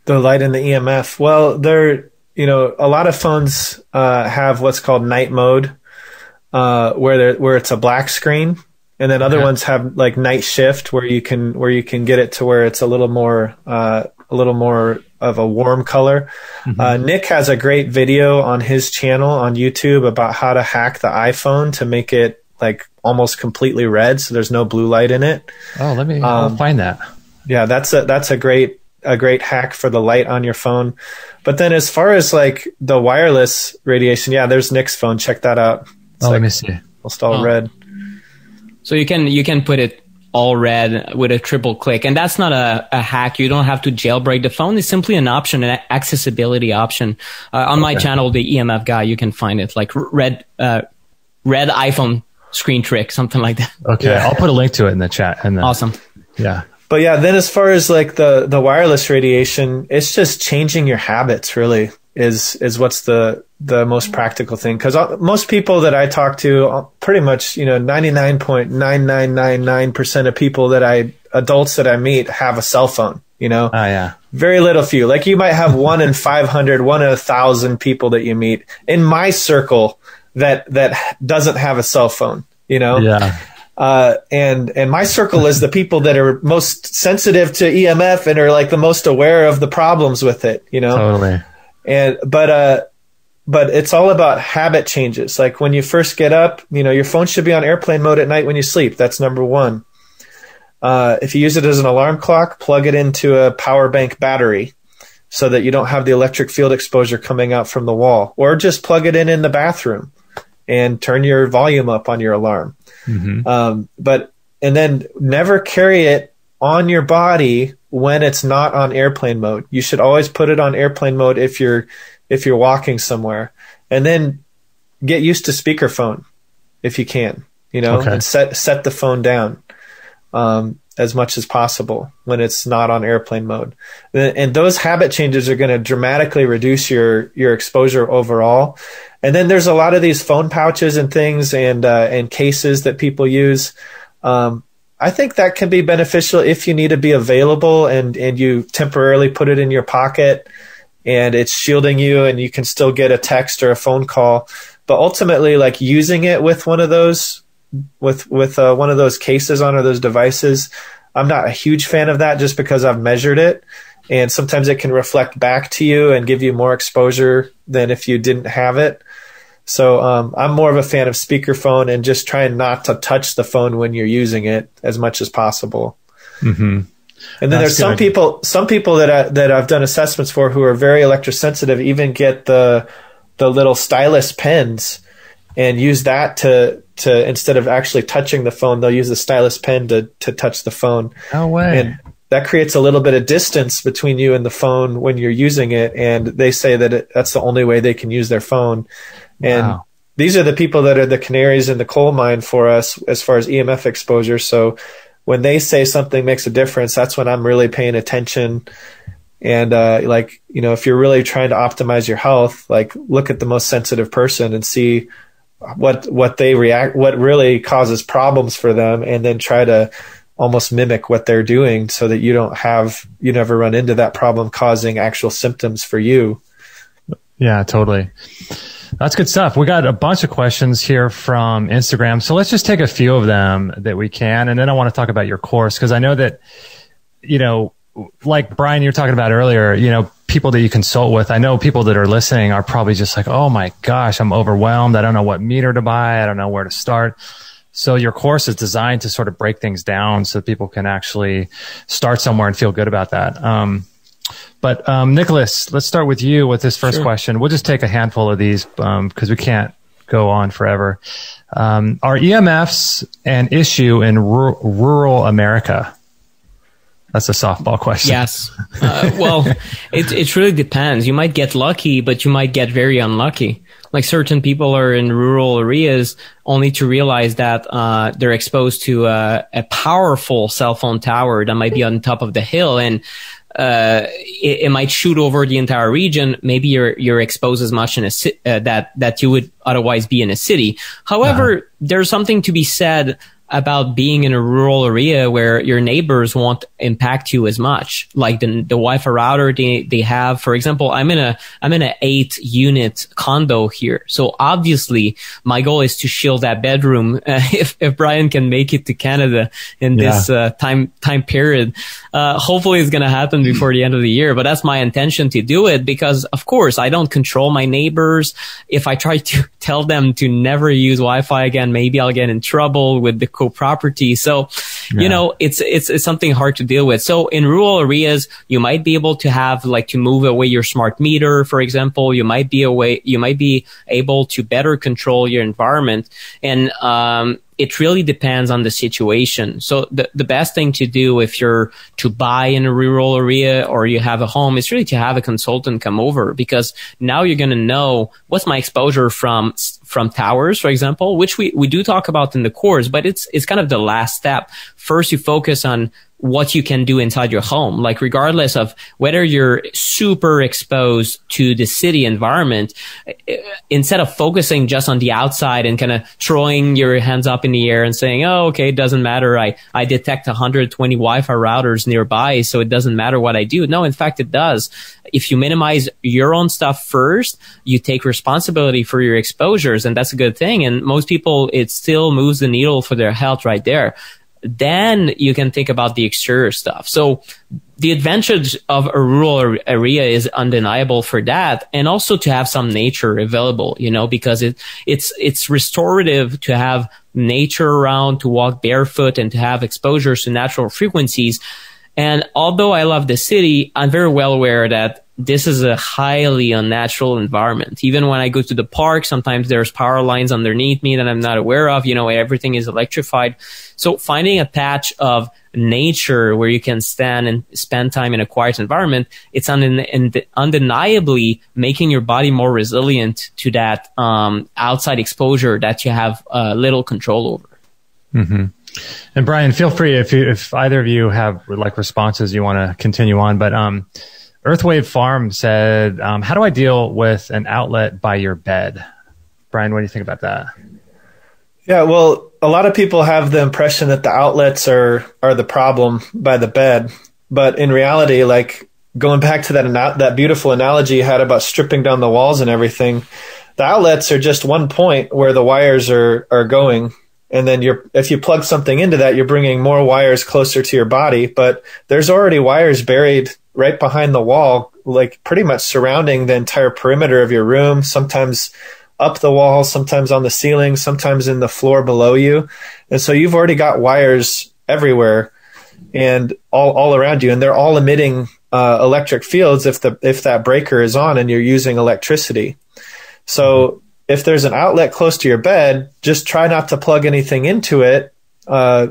C: The light and the EMF. Well, a lot of phones have what's called night mode. Where it's a black screen, and then other ones have like night shift where you can get it to where it's a little more of a warm color. Nick has a great video on his channel on YouTube about how to hack the iPhone to make it like almost completely red, so there's no blue light in it.
A: Oh, I'll find that. Yeah, that's a great hack for the light on your phone. But then as far as like the wireless radiation, there's Nick's phone. Check that out. Let me see. Almost all red.
B: So you can put it all red with a triple click. And that's not a hack. You don't have to jailbreak the phone. It's simply an option, an accessibility option. On my channel, the EMF guy, you can find it like red iPhone screen trick, something like that.
A: Okay. Yeah. I'll put a link to it in the chat.
B: Awesome.
A: Yeah.
C: But yeah, then as far as like the wireless radiation, it's just changing your habits really is what's the most practical thing. Because most people that I talk to, pretty much, 99.9999% of people adults that I meet have a cell phone,
A: Oh, yeah.
C: Very little few. Like you might have 1 in 500, 1 in 1,000 people that you meet in my circle that doesn't have a cell phone,
A: Yeah.
C: And my circle is the people that are most sensitive to EMF and are like the most aware of the problems with it,
A: Totally.
C: But it's all about habit changes. Like when you first get up, your phone should be on airplane mode at night when you sleep. That's number one. If you use it as an alarm clock, plug it into a power bank battery so that you don't have the electric field exposure coming out from the wall, or just plug it in the bathroom and turn your volume up on your alarm.
A: Mm-hmm.
C: And then never carry it on your body when it's not on airplane mode. You should always put it on airplane mode if you're walking somewhere, and then get used to speakerphone if you can, and set the phone down as much as possible when it's not on airplane mode. And those habit changes are going to dramatically reduce your exposure overall. And then there's a lot of these phone pouches and things and cases that people use. I think that can be beneficial if you need to be available and you temporarily put it in your pocket and it's shielding you and you can still get a text or a phone call. But ultimately, like using it with one of those one of those cases on or those devices, I'm not a huge fan of that just because I've measured it. And sometimes it can reflect back to you and give you more exposure than if you didn't have it. So I'm more of a fan of speakerphone and just trying not to touch the phone when you're using it as much as possible.
A: Mm-hmm.
C: And then there's some people that I've done assessments for who are very electrosensitive, even get the little stylus pens and use that to instead of actually touching the phone, they'll use the stylus pen to touch the phone.
A: No way.
C: And that creates a little bit of distance between you and the phone when you're using it. And they say that that's the only way they can use their phone. And these are the people that are the canaries in the coal mine for us as far as EMF exposure. So when they say something makes a difference, that's when I'm really paying attention. And if you're really trying to optimize your health, like look at the most sensitive person and see what really causes problems for them, and then try to almost mimic what they're doing so that you never run into that problem causing actual symptoms for you.
A: Yeah, totally. That's good stuff. We got a bunch of questions here from Instagram. So let's just take a few of them that we can. And then I want to talk about your course, because I know that, like Brian, you were talking about earlier, people that you consult with, I know people that are listening are probably just like, oh my gosh, I'm overwhelmed. I don't know what meter to buy. I don't know where to start. So your course is designed to sort of break things down so that people can actually start somewhere and feel good about that. But Nicholas, let's start with you with this first question. We'll just take a handful of these because we can't go on forever. Are EMFs an issue in rural America? That's a softball question.
B: Yes. Well, it really depends. You might get lucky, but you might get very unlucky. Like certain people are in rural areas only to realize that they're exposed to a powerful cell phone tower that might be on top of the hill, and it might shoot over the entire region. Maybe you're exposed as much in that you would otherwise be in a city. However, there's something to be said about being in a rural area where your neighbors won't impact you as much. Like the Wi-Fi router they have, for example, I'm in a 8-unit condo here. So obviously my goal is to shield that bedroom. If Brian can make it to Canada in this time period, hopefully it's going to happen before the end of the year. But that's my intention to do it, because of course I don't control my neighbors. If I try to tell them to never use Wi-Fi again, maybe I'll get in trouble with the co-property. So, it's something hard to deal with. So in rural areas, you might be able to have to move away your smart meter, for example. You might be able to better control your environment. And, it really depends on the situation. So the best thing to do if you're to buy in a rural area or you have a home is really to have a consultant come over, because now you're going to know what's my exposure from towers, for example, which we do talk about in the course, but it's kind of the last step. First, you focus on what you can do inside your home. Like regardless of whether you're super exposed to the city environment, instead of focusing just on the outside and kind of throwing your hands up in the air and saying, oh, okay, it doesn't matter. I detect 120 Wi-Fi routers nearby, so it doesn't matter what I do. No, in fact, it does. If you minimize your own stuff first, you take responsibility for your exposures, and that's a good thing. And most people, it still moves the needle for their health right there. Then you can think about the exterior stuff. So the advantage of a rural area is undeniable for that. And also to have some nature available, because it's restorative to have nature around, to walk barefoot and to have exposures to natural frequencies. And although I love the city, I'm very well aware that this is a highly unnatural environment. Even when I go to the park, sometimes there's power lines underneath me that I'm not aware of. Everything is electrified. So finding a patch of nature where you can stand and spend time in a quiet environment, it's undeniably making your body more resilient to that outside exposure that you have little control over.
A: Mm-hmm. And Brian, feel free if either of you have like responses you want to continue on. But Earthwave Farm said, how do I deal with an outlet by your bed? Brian, what do you think about that?
C: Yeah, well, a lot of people have the impression that the outlets are the problem by the bed. But in reality, like going back to that beautiful analogy you had about stripping down the walls and everything, the outlets are just one point where the wires are going. And then if you plug something into that, you're bringing more wires closer to your body. But there's already wires buried right behind the wall, like pretty much surrounding the entire perimeter of your room, sometimes up the wall, sometimes on the ceiling, sometimes in the floor below you. And so you've already got wires everywhere and all around you. And they're all emitting electric fields if that breaker is on and you're using electricity. So if there's an outlet close to your bed, just try not to plug anything into it,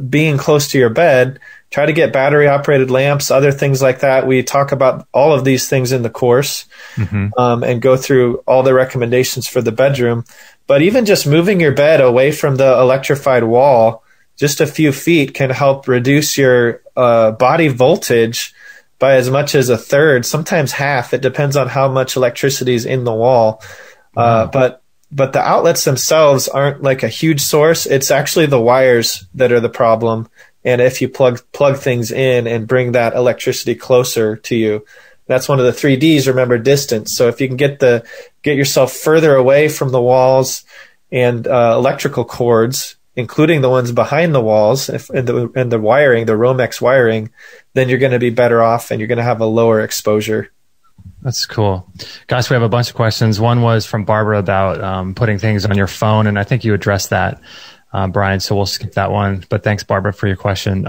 C: being close to your bed. Try to get battery-operated lamps, other things like that. We talk about all of these things in the course and go through all the recommendations for the bedroom. But even just moving your bed away from the electrified wall, just a few feet, can help reduce your body voltage by as much as a third, sometimes half. It depends on how much electricity is in the wall. Wow. But the outlets themselves aren't like a huge source. It's actually the wires that are the problem. And if you plug things in and bring that electricity closer to you, that's one of the 3 Ds. Remember, distance. So if you can get yourself further away from the walls and electrical cords, including the ones behind the walls and the wiring, the Romex wiring, then you're going to be better off and you're going to have a lower exposure.
A: That's cool. Guys, we have a bunch of questions. One was from Barbara about putting things on your phone, and I think you addressed that, Brian, so we'll skip that one. But thanks, Barbara, for your question.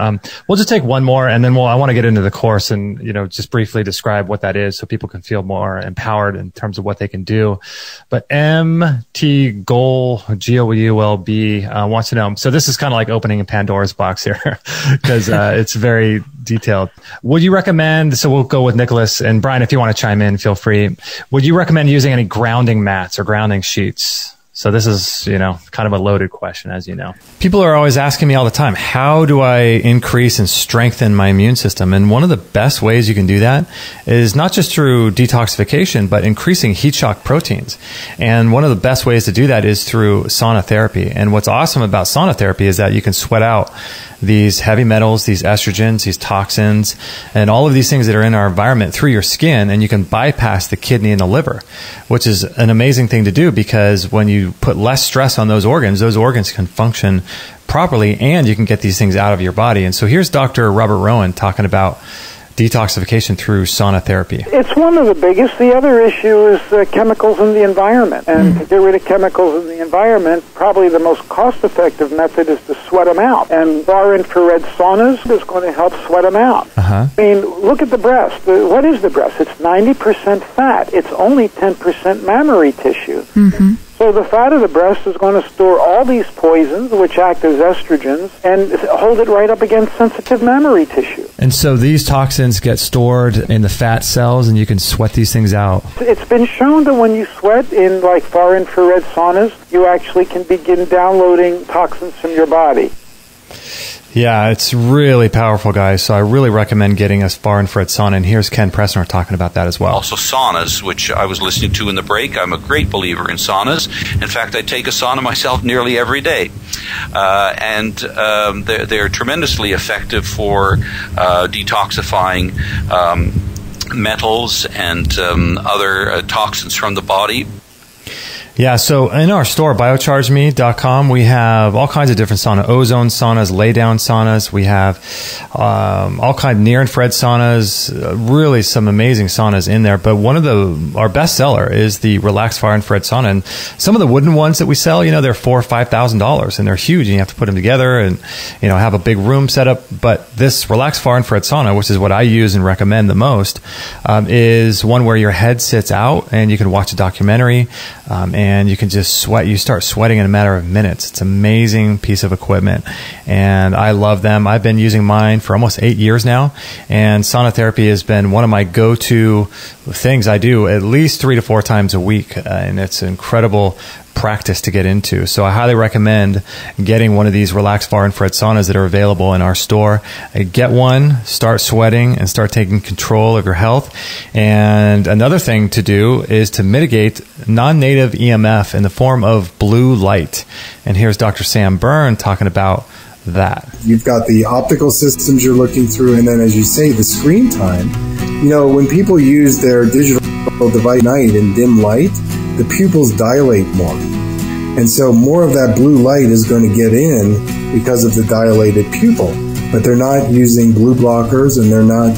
A: We'll just take one more, and then I want to get into the course and just briefly describe what that is so people can feel more empowered in terms of what they can do. But MT Goal, GOULB, wants to know. So this is kind of like opening a Pandora's box here because it's very detailed. Would you recommend, so we'll go with Nicholas, and Brian, if you want to chime in, feel free. Would you recommend using any grounding mats or grounding sheets? So this is, kind of a loaded question, as you know. People are always asking me all the time, how do I increase and strengthen my immune system? And one of the best ways you can do that is not just through detoxification, but increasing heat shock proteins. And one of the best ways to do that is through sauna therapy. And what's awesome about sauna therapy is that you can sweat out these heavy metals, these estrogens, these toxins, and all of these things that are in our environment through your skin, and you can bypass the kidney and the liver, which is an amazing thing to do because when you put less stress on those organs can function properly and you can get these things out of your body. And so here's Dr. Robert Rowan talking about detoxification through sauna therapy.
F: It's one of the biggest. The other issue is chemicals in the environment. And to get rid of chemicals in the environment, probably the most cost-effective method is to sweat them out. And far-infrared saunas is going to help sweat them out. I mean, look at the breast. What is the breast? It's 90% fat. It's only 10% mammary tissue. So the fat of the breast is going to store all these poisons, which act as estrogens, and hold it right up against sensitive mammary tissue.
A: And so these toxins get stored in the fat cells, and you can sweat these things out.
F: It's been shown that when you sweat in like far infrared saunas, you actually can begin downloading toxins from your body.
A: Yeah, it's really powerful, guys. So I really recommend getting a far infrared sauna. And here's Ken Pressner talking about that as well.
G: Also saunas, which I was listening to in the break. I'm a great believer in saunas. In fact, I take a sauna myself nearly every day. And they're tremendously effective for detoxifying metals and other toxins from the body.
A: Yeah, so in our store, biochargeme.com, we have all kinds of different saunas, ozone saunas, lay-down saunas. We have all kinds of near-infrared saunas, really some amazing saunas in there. But one of our best seller is the Relax Far Infrared Sauna. And some of the wooden ones that we sell, they're $4,000 or $5,000, and they're huge, and you have to put them together and, have a big room set up. But this Relax Far Infrared Sauna, which is what I use and recommend the most, is one where your head sits out and you can watch a documentary, and you can just sweat. You start sweating in a matter of minutes. It's an amazing piece of equipment, and I love them. I've been using mine for almost 8 years now, and Sauna Therapy has been one of my go-to things I do at least 3 to 4 times a week, and it's incredible practice to get into. So I highly recommend getting one of these Relax Far Infrared saunas that are available in our store. Get one, start sweating, and start taking control of your health. And another thing to do is to mitigate non-native EMF in the form of blue light. And here's Dr. Sam Byrne talking about that.
D: You've got the optical systems you're looking through, and then, as you say, the screen time. When people use their digital device at night in dim light, the pupils dilate more. And so more of that blue light is going to get in because of the dilated pupil. But they're not using blue blockers, and they're not,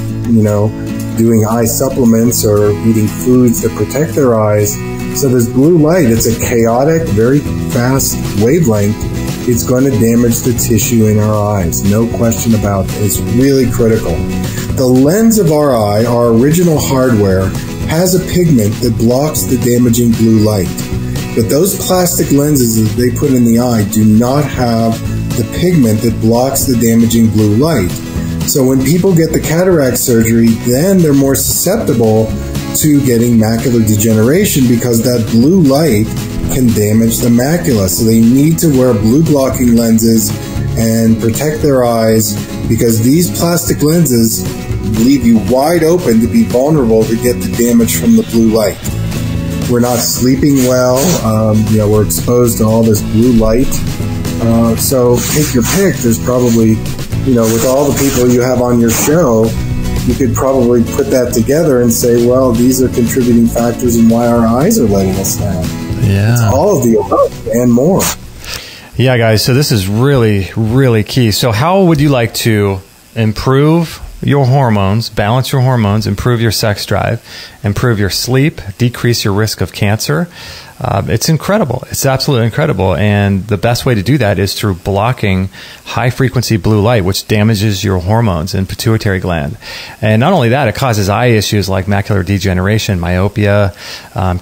D: doing eye supplements or eating foods that protect their eyes. So this blue light, it's a chaotic, very fast wavelength. It's going to damage the tissue in our eyes. No question about it. It's really critical. The lens of our eye, our original hardware, has a pigment that blocks the damaging blue light. But those plastic lenses that they put in the eye do not have the pigment that blocks the damaging blue light. So when people get the cataract surgery, then they're more susceptible to getting macular degeneration because that blue light can damage the macula. So they need to wear blue blocking lenses and protect their eyes, because these plastic lenses leave you wide open to be vulnerable to get the damage from the blue light. We're not sleeping well. We're exposed to all this blue light. So take your pick. There's probably, with all the people you have on your show, you could probably put that together and say, well, these are contributing factors in why our eyes are letting us down.
A: Yeah.
D: It's all of the above and more.
A: Yeah, guys. So this is really, really key. So how would you like to improve your hormones, balance your hormones, improve your sex drive, improve your sleep, decrease your risk of cancer? It's incredible. It's absolutely incredible. And the best way to do that is through blocking high-frequency blue light, which damages your hormones and pituitary gland. And not only that, it causes eye issues like macular degeneration, myopia,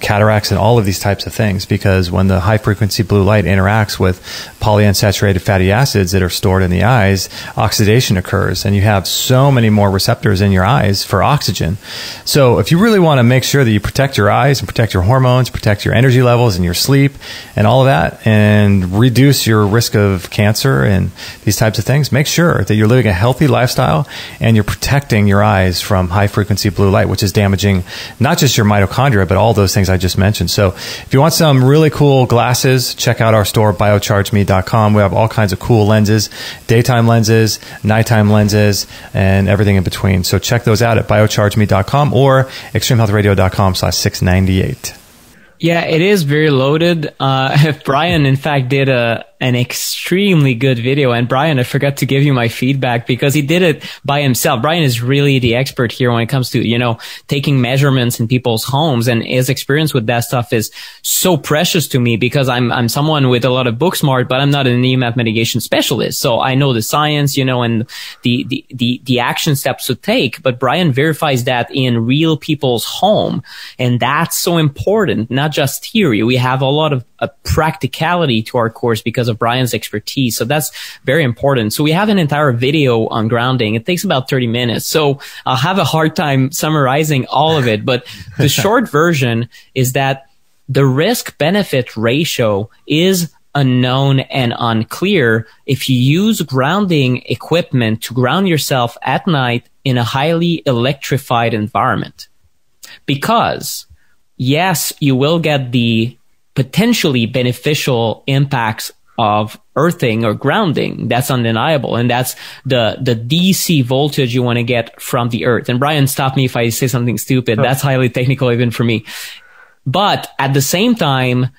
A: cataracts, and all of these types of things, because when the high-frequency blue light interacts with polyunsaturated fatty acids that are stored in the eyes, oxidation occurs, and you have so many more receptors in your eyes for oxygen. So if you really want to make sure that you protect your eyes and protect your hormones, protect your energy levels and your sleep and all of that, and reduce your risk of cancer and these types of things, make sure that you're living a healthy lifestyle and you're protecting your eyes from high frequency blue light, which is damaging not just your mitochondria, but all those things I just mentioned. So if you want some really cool glasses, check out our store, biochargeme.com. We have all kinds of cool lenses, daytime lenses, nighttime lenses, and everything in between. So check those out at biochargeme.com or extremehealthradio.com/698.
B: Yeah, it is very loaded. Brian, in fact, did a an extremely good video. And Brian, I forgot to give you my feedback because he did it by himself. Brian is really the expert here when it comes to, you know, taking measurements in people's homes, and his experience with that stuff is so precious to me because I'm someone with a lot of book smart, but I'm not an EMF mitigation specialist. So I know the science, you know, and the action steps to take, but Brian verifies that in real people's home. And that's so important, not just theory. We have a lot of practicality to our course because of Brian's expertise. So that's very important. So we have an entire video on grounding. It takes about 30 minutes. So I'll have a hard time summarizing all of it, but the short version is that the risk-benefit ratio is unknown and unclear if you use grounding equipment to ground yourself at night in a highly electrified environment. Because, yes, you will get the potentially beneficial impacts of earthing or grounding. That's undeniable. And that's the DC voltage you want to get from the earth. And Brian, stop me if I say something stupid. That's highly technical even for me. But at the same time,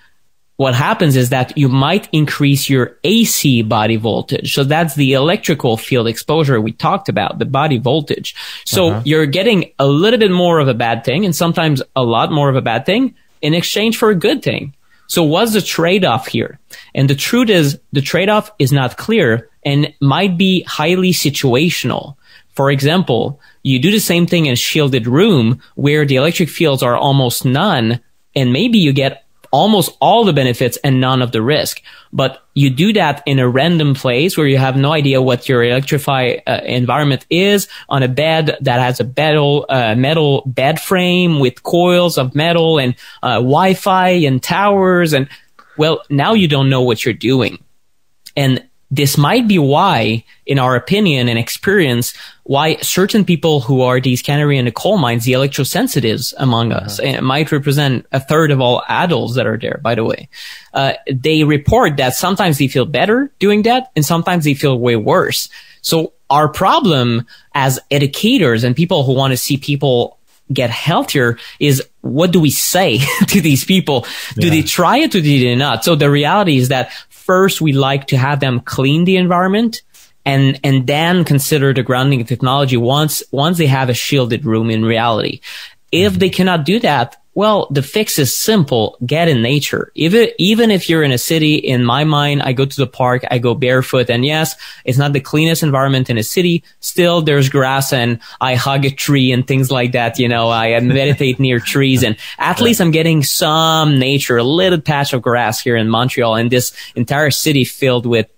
B: what happens is that you might increase your AC body voltage. So that's the electrical field exposure we talked about, the body voltage. So you're getting a little bit more of a bad thing and sometimes a lot more of a bad thing in exchange for a good thing. So what's the trade-off here? And the truth is the trade-off is not clear and might be highly situational. For example, you do the same thing in a shielded room where the electric fields are almost none, and maybe you get almost all the benefits and none of the risk. But you do that in a random place where you have no idea what your electrified environment is, on a bed that has a metal bed frame with coils of metal and Wi-Fi and towers. And well, now you don't know what you're doing. And this might be why, in our opinion and experience, why certain people who are these canary in the coal mines, the electrosensitives among us, and it might represent a third of all adults that are there, by the way, they report that sometimes they feel better doing that and sometimes they feel way worse. So our problem as educators and people who want to see people get healthier is, what do we say to these people? Do they try it or do they not? So the reality is that first, we like to have them clean the environment and then consider the grounding technology once they have a shielded room in reality. If they cannot do that, well, the fix is simple. Get in nature. Even if you're in a city, in my mind, I go to the park, I go barefoot, and yes, it's not the cleanest environment in a city. Still, there's grass and I hug a tree and things like that. You know, I meditate near trees and at least I'm getting some nature, a little patch of grass here in Montreal and this entire city filled with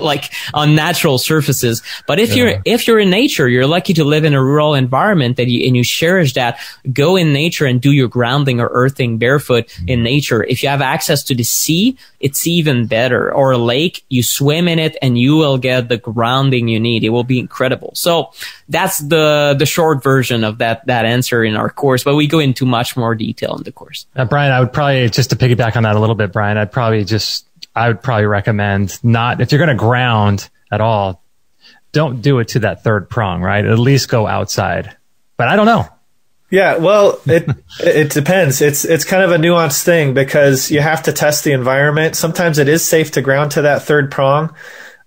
B: like unnatural surfaces. But if you're in nature, you're lucky to live in a rural environment and you cherish that. Go in nature and do your grounding or earthing barefoot in nature. If you have access to the sea, it's even better. Or a lake, you swim in it and you will get the grounding you need. It will be incredible. So that's the short version of that answer in our course, but we go into much more detail in the course.
A: Brian, I would probably, just to piggyback on that a little bit, Brian, I would probably recommend not, if you're going to ground at all, don't do it to that third prong, right? At least go outside. But I don't know.
C: Yeah, well, it depends. It's kind of a nuanced thing because you have to test the environment. Sometimes it is safe to ground to that third prong,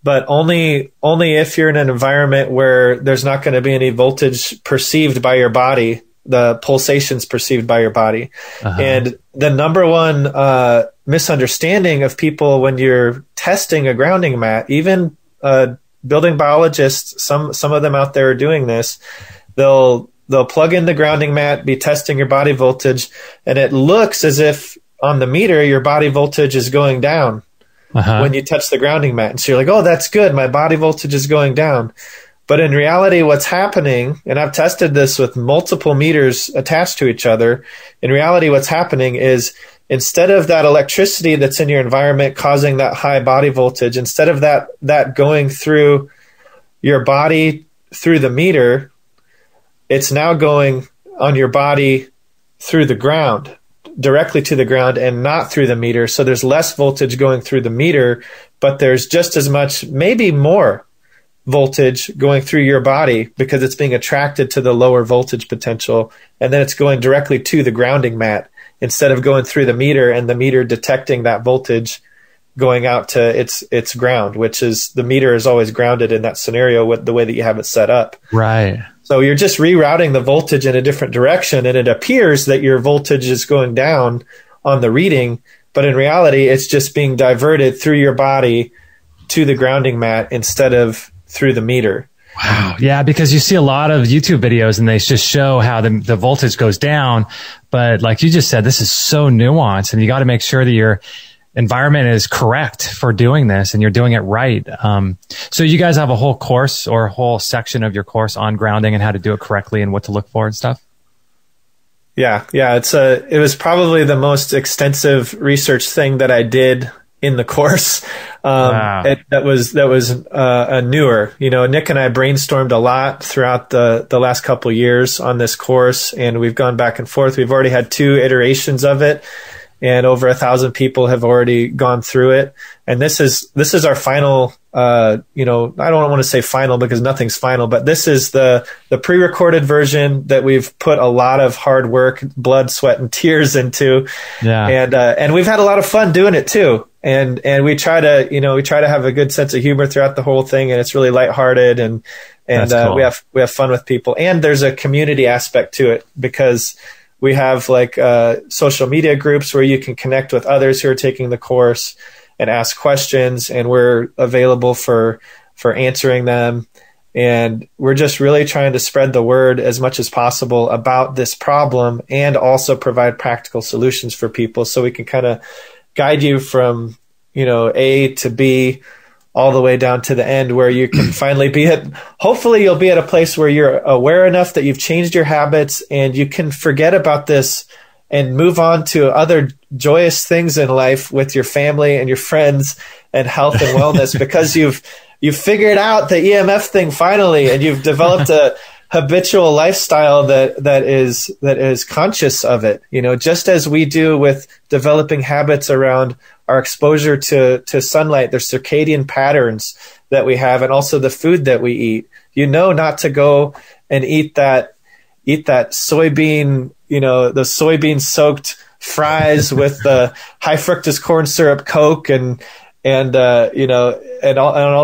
C: but only if you're in an environment where there's not going to be any voltage perceived by your body, the pulsations perceived by your body. And the number one misunderstanding of people when you're testing a grounding mat, even building biologists, some of them out there are doing this, they'll plug in the grounding mat, be testing your body voltage, and it looks as if on the meter your body voltage is going down when you touch the grounding mat. And so you're like, oh, that's good, my body voltage is going down. But in reality, what's happening, and I've tested this with multiple meters attached to each other, in reality what's happening is instead of that electricity that's in your environment causing that high body voltage, instead of that going through your body through the meter, it's now going on your body through the ground, directly to the ground and not through the meter. So there's less voltage going through the meter, but there's just as much, maybe more voltage going through your body because it's being attracted to the lower voltage potential. And then it's going directly to the grounding mat instead of going through the meter and the meter detecting that voltage going out to its ground, which is the meter is always grounded in that scenario with the way that you have it set up.
A: Right.
C: So you're just rerouting the voltage in a different direction, and it appears that your voltage is going down on the reading, but in reality, it's just being diverted through your body to the grounding mat instead of through the meter.
A: Wow. Yeah, because you see a lot of YouTube videos and they just show how the voltage goes down. But like you just said, this is so nuanced, and you got to make sure that your environment is correct for doing this and you're doing it right. So you guys have a whole course or a whole section of your course on grounding and how to do it correctly and what to look for and stuff?
C: Yeah. It was probably the most extensive research thing that I did in the course.
A: Wow.
C: That was newer. You know, Nick and I brainstormed a lot throughout the last couple of years on this course, and we've gone back and forth. We've already had 2 iterations of it, and over 1,000 people have already gone through it. And this is our final, I don't want to say final because nothing's final, but this is the pre-recorded version that we've put a lot of hard work, blood, sweat, and tears into. Yeah. And we've had a lot of fun doing it too. And we try to have a good sense of humor throughout the whole thing, and it's really lighthearted, and cool. we have fun with people. And there's a community aspect to it because we have like social media groups where you can connect with others who are taking the course and ask questions, and we're available for answering them. And we're just really trying to spread the word as much as possible about this problem and also provide practical solutions for people so we can kind of guide you from, A to B all the way down to the end where you can finally hopefully you'll be at a place where you're aware enough that you've changed your habits and you can forget about this and move on to other joyous things in life with your family and your friends and health and wellness because you've figured out the EMF thing finally, and you've developed a habitual lifestyle that is conscious of it. Just as we do with developing habits around our exposure to sunlight, there's circadian patterns that we have, and also the food that we eat. Not to go and eat that soybean, the soybean soaked fries with the high fructose corn syrup Coke and all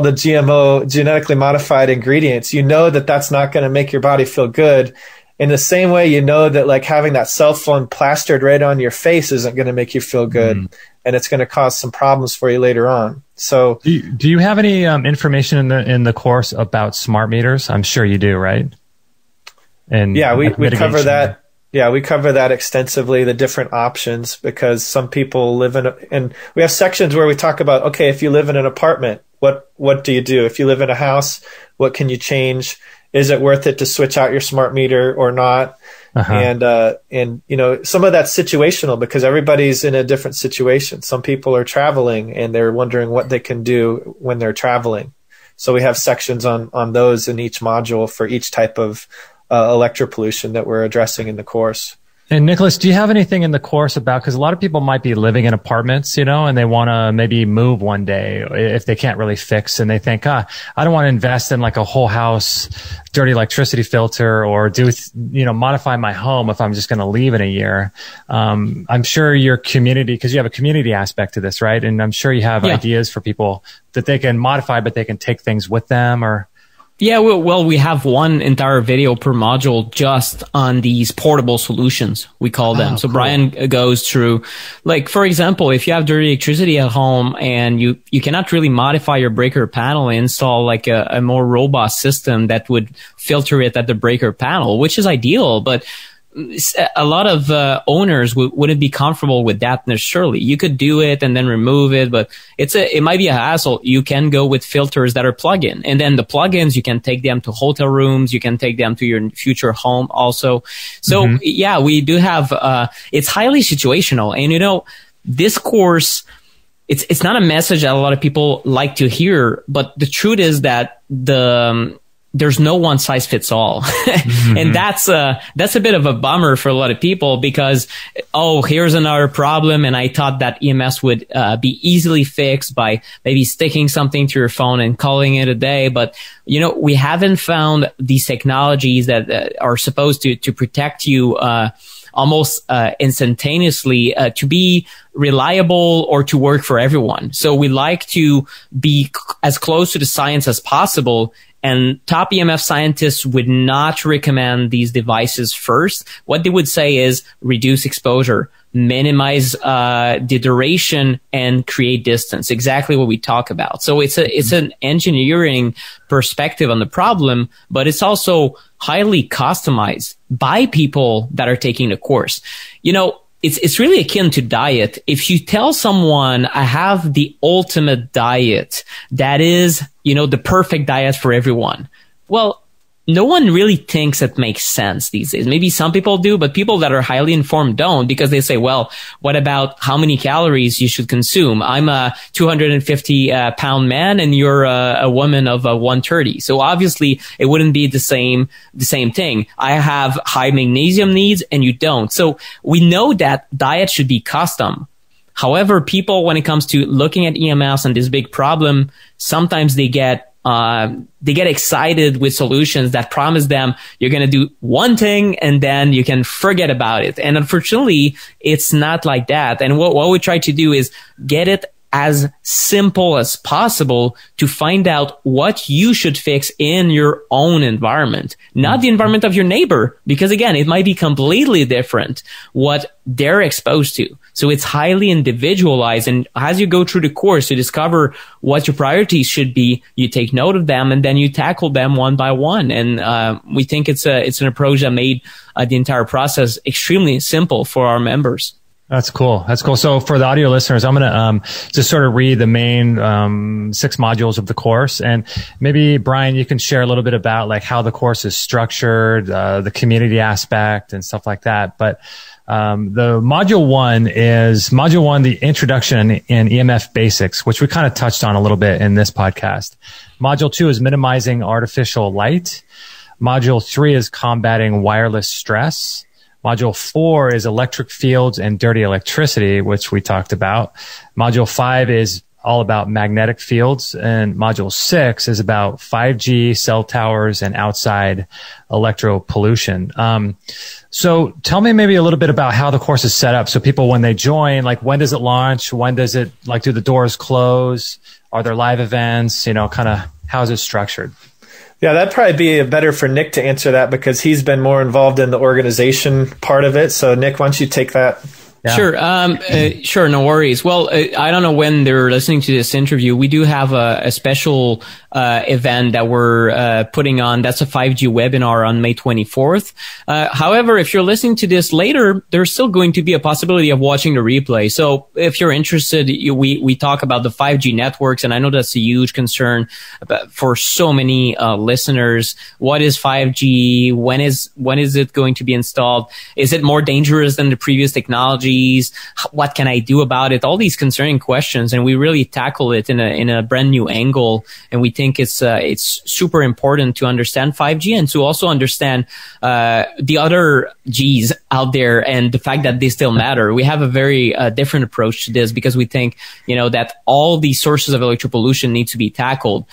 C: the GMO, genetically modified ingredients. That's not going to make your body feel good. In the same way, that like having that cell phone plastered right on your face isn't going to make you feel good, and it's going to cause some problems for you later on. So,
A: do you have any information in the course about smart meters? I'm sure you do, right? And
C: yeah, we cover that. Yeah, we cover that extensively, the different options, because some people live and we have sections where we talk about, okay, if you live in an apartment, what do you do? If you live in a house, what can you change? Is it worth it to switch out your smart meter or not? Uh-huh. And some of that's situational because everybody's in a different situation. Some people are traveling and they're wondering what they can do when they're traveling. So we have sections on those in each module for each type of electro pollution that we're addressing in the course.
A: And Nicholas, do you have anything in the course about, because a lot of people might be living in apartments, and they want to maybe move one day if they can't really fix, and they think, I don't want to invest in like a whole house dirty electricity filter or modify my home if I'm just going to leave in a year. I'm sure your community, because you have a community aspect to this, right? And I'm sure you have ideas for people that they can modify, but they can take things with them or...
B: Yeah, well, we have one entire video per module just on these portable solutions, we call them. So cool. Brian goes through, like, for example, if you have dirty electricity at home and you cannot really modify your breaker panel and install like a more robust system that would filter it at the breaker panel, which is ideal, but a lot of owners wouldn't be comfortable with that necessarily. You could do it and then remove it, but it might be a hassle. You can go with filters that are plug-in, and then the plugins you can take them to hotel rooms. You can take them to your future home also. So yeah, we do have. It's highly situational, and this course. It's not a message that a lot of people like to hear, but the truth is that there's no one size fits all. And that's a bit of a bummer for a lot of people because, here's another problem. And I thought that EMS would be easily fixed by maybe sticking something to your phone and calling it a day. But, we haven't found these technologies that are supposed to protect you, almost instantaneously to be reliable or to work for everyone. So we like to be as close to the science as possible. And top EMF scientists would not recommend these devices first. What they would say is reduce exposure, minimize the duration, and create distance. Exactly what we talk about. So it's an engineering perspective on the problem, but it's also highly customized by people that are taking the course. You know, it's really akin to diet. If you tell someone I have the ultimate diet that is, you know, the perfect diet for everyone, well, no one really thinks it makes sense these days. Maybe some people do, but people that are highly informed don't, because they say, well, what about how many calories you should consume? I'm a 250 pound man and you're a woman of 130. So obviously it wouldn't be the same thing. I have high magnesium needs and you don't. So we know that diet should be custom. However, people, when it comes to looking at EMFs and this big problem, sometimes they get excited with solutions that promise them you're going to do one thing and then you can forget about it. And unfortunately, it's not like that. And what we try to do is get it as simple as possible to find out what you should fix in your own environment, not the environment of your neighbor, because again, it might be completely different what they're exposed to. So it's highly individualized. And as you go through the course, you discover what your priorities should be. You take note of them and then you tackle them one by one. And we think it's an approach that made the entire process extremely simple for our members.
A: That's cool. That's cool. So for the audio listeners, I'm going to just sort of read the main 6 modules of the course. And maybe, Brian, you can share a little bit about like how the course is structured, the community aspect and stuff like that. But the module 1 is the introduction in EMF basics, which we kind of touched on a little bit in this podcast. Module 2 is minimizing artificial light. Module 3 is combating wireless stress. Module 4 is electric fields and dirty electricity, which we talked about. Module 5 is all about magnetic fields. And module 6 is about 5G, cell towers, and outside electro pollution. So tell me maybe a little bit about how the course is set up. So people, when they join, like when does it launch? When does it, like, do the doors close? Are there live events? You know, kind of how is it structured?
C: Yeah, that'd probably be better for Nick to answer that because he's been more involved in the organization part of it. So Nick, why don't you take that?
A: Yeah.
B: Sure. Sure. No worries. Well, I don't know when they're listening to this interview. We do have a special event that we're putting on. That's a 5G webinar on May 24th. However, if you're listening to this later, there's still going to be a possibility of watching the replay. So if you're interested, we talk about the 5G networks, and I know that's a huge concern for so many listeners. What is 5G? When is it going to be installed? Is it more dangerous than the previous technology? What can I do about it? All these concerning questions, and we really tackle it in a brand new angle. And we think it's super important to understand 5G and to also understand the other Gs out there and the fact that they still matter. We have a very different approach to this because we think, you know, that all these sources of electro pollution need to be tackled.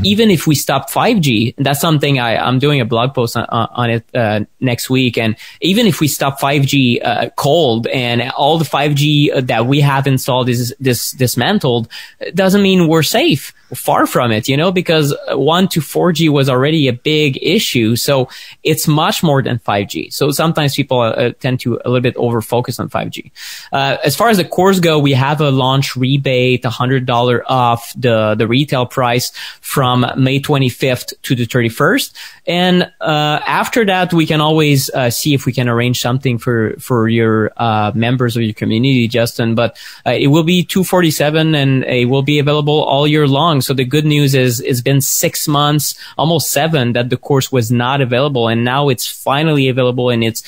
B: Even if we stop 5G, and that's something I'm doing a blog post on it next week. And even if we stop 5G cold and all the 5G that we have installed is dismantled, it doesn't mean we're safe. Far from it, you know, because 1 to 4G was already a big issue. So it's much more than 5G. So sometimes people tend to a little bit over focus on 5G. As far as the course go, we have a launch rebate, $100 off the retail price from May 25th to the 31st. And after that, we can always see if we can arrange something for your members of your community, Justin. But it will be $247 and it will be available all year long. So the good news is it's been 6 months, almost 7, that the course was not available. And now it's finally available in its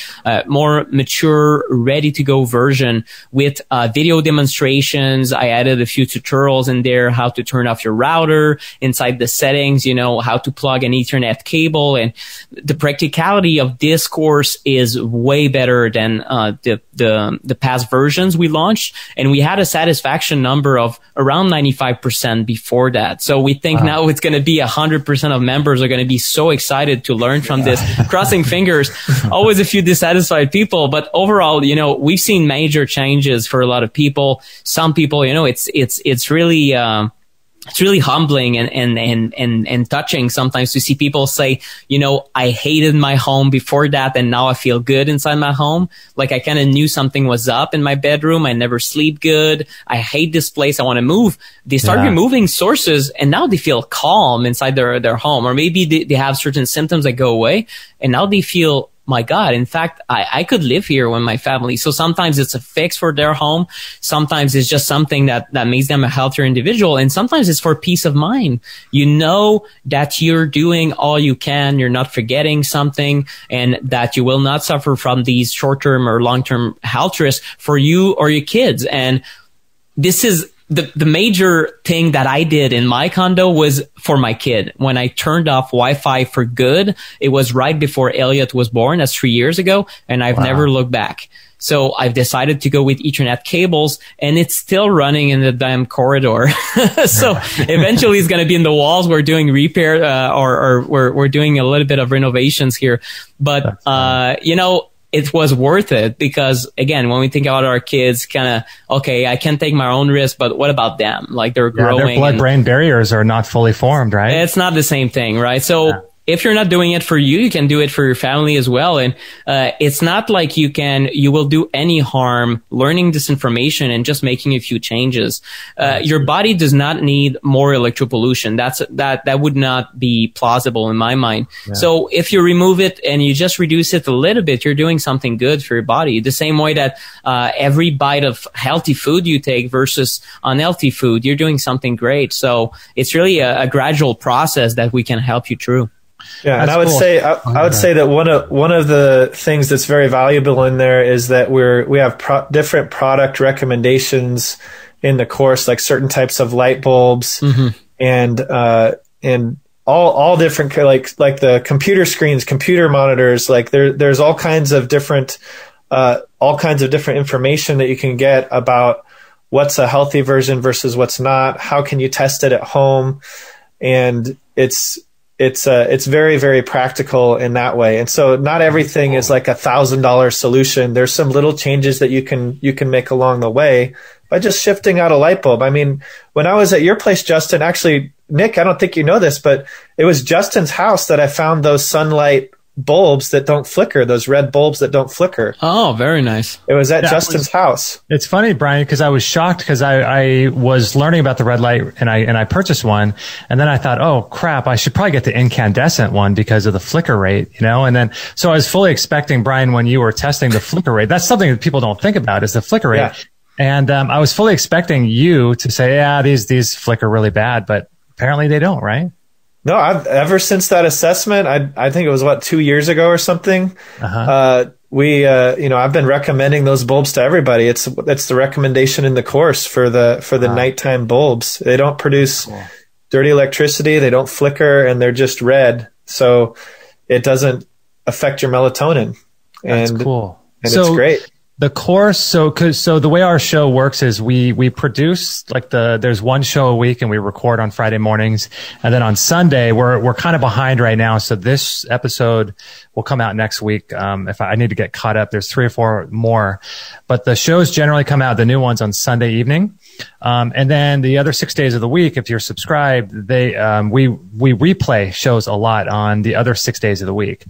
B: more mature, ready to go version with video demonstrations. I added a few tutorials in there, how to turn off your router inside the settings, you know, how to plug an Ethernet cable. And the practicality of this course is way better than the the past versions we launched, and we had a satisfaction number of around 95% before that. So we think now it's going to be 100% of members are going to be so excited to learn from this. Crossing fingers, always a few dissatisfied people, but overall, you know, we've seen major changes for a lot of people. Some people, you know, it's really, it's really humbling and touching sometimes to see people say, you know, I hated my home before that, and now I feel good inside my home. Like I kind of knew something was up in my bedroom. I never sleep good. I hate this place. I want to move. They start removing sources, and now they feel calm inside their home. Or maybe they have certain symptoms that go away, and now they feel, my God, in fact, I could live here with my family. So sometimes it's a fix for their home. Sometimes it's just something that makes them a healthier individual. And sometimes it's for peace of mind. You know that you're doing all you can. You're not forgetting something, and that you will not suffer from these short-term or long-term health risks for you or your kids. And this is the major thing that I did in my condo was for my kid. When I turned off Wi-Fi for good, it was right before Elliot was born. That's 3 years ago. And I've never looked back. So I've decided to go with Ethernet cables, and it's still running in the damn corridor. So eventually it's going to be in the walls. We're doing repair, or we're doing a little bit of renovations here. But, you know, it was worth it because, again, when we think about our kids, kind of, okay, I can take my own risk, but what about them? Like they're growing.
A: Their blood-brain barriers are not fully formed, right?
B: It's not the same thing, right? So if you're not doing it for you, you can do it for your family as well. And it's not like you will do any harm learning this information and just making a few changes. Your body does not need more electropollution. That would not be plausible in my mind. Yeah. So if you remove it and you just reduce it a little bit, you're doing something good for your body. The same way that every bite of healthy food you take versus unhealthy food, you're doing something great. So it's really a gradual process that we can help you through.
C: Yeah, and I would say that one of the things that's very valuable in there is that we have different product recommendations in the course, like certain types of light bulbs, and all different, like the computer screens, computer monitors. Like there's all kinds of different information that you can get about what's a healthy version versus what's not. How can you test it at home? And it's very, very practical in that way. And so not everything is like $1,000 solution. There's some little changes that you can make along the way by just shifting out a light bulb. I mean, when I was at your place, Justin, actually, Nick, I don't think you know this, but it was Justin's house that I found those sunlight bulbs that don't flicker, those red bulbs that don't flicker.
B: Oh, very nice.
C: It was at Justin's house.
A: It's funny, Brian, because I was shocked because I was learning about the red light and I purchased one, and then I thought, oh crap, I should probably get the incandescent one because of the flicker rate, you know? And then, so I was fully expecting, Brian, when you were testing the flicker rate, that's something that people don't think about is the flicker rate. Yeah. And I was fully expecting you to say, yeah, these flicker really bad, but apparently they don't, right?
C: No, ever since that assessment, I think it was 2 years ago or something. I've been recommending those bulbs to everybody. It's the recommendation in the course for the nighttime bulbs. They don't produce dirty electricity. They don't flicker, and they're just red. So it doesn't affect your melatonin.
A: That's cool.
C: And it's great.
A: The course, so the way our show works is we produce there's one show a week and we record on Friday mornings, and then on Sunday we're kind of behind right now. So this episode will come out next week. If I need to get caught up, there's 3 or 4 more, but the shows generally come out, the new ones, on Sunday evening. And then the other 6 days of the week, if you're subscribed, we replay shows a lot on the other 6 days of the week.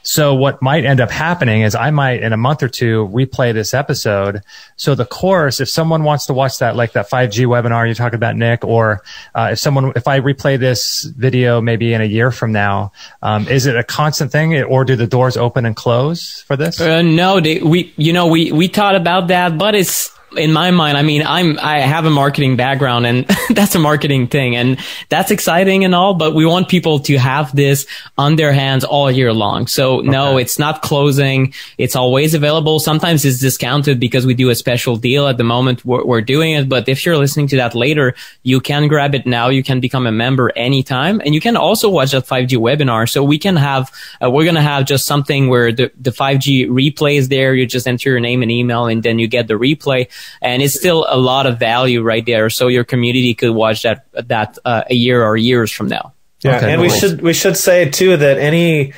A: So what might end up happening is I might, in a month or two, replay this episode. So the course, if someone wants to watch that, like that 5G webinar you talked about, Nick, or if I replay this video maybe in a year from now, is it a constant thing, or do the doors open and close for this?
B: No, we thought about that, but it's in my mind, I mean, I have a marketing background, and that's a marketing thing, and that's exciting and all, but we want people to have this on their hands all year long. So no, it's not closing. It's always available. Sometimes it's discounted because we do a special deal at the moment we're doing it. But if you're listening to that later, you can grab it now. You can become a member anytime, and you can also watch that 5G webinar. So we can have, we're going to have just something where the 5G replay is there. You just enter your name and email, and then you get the replay. And it's still a lot of value right there. So your community could watch that a year or years from now.
C: Yeah, and we should say too that any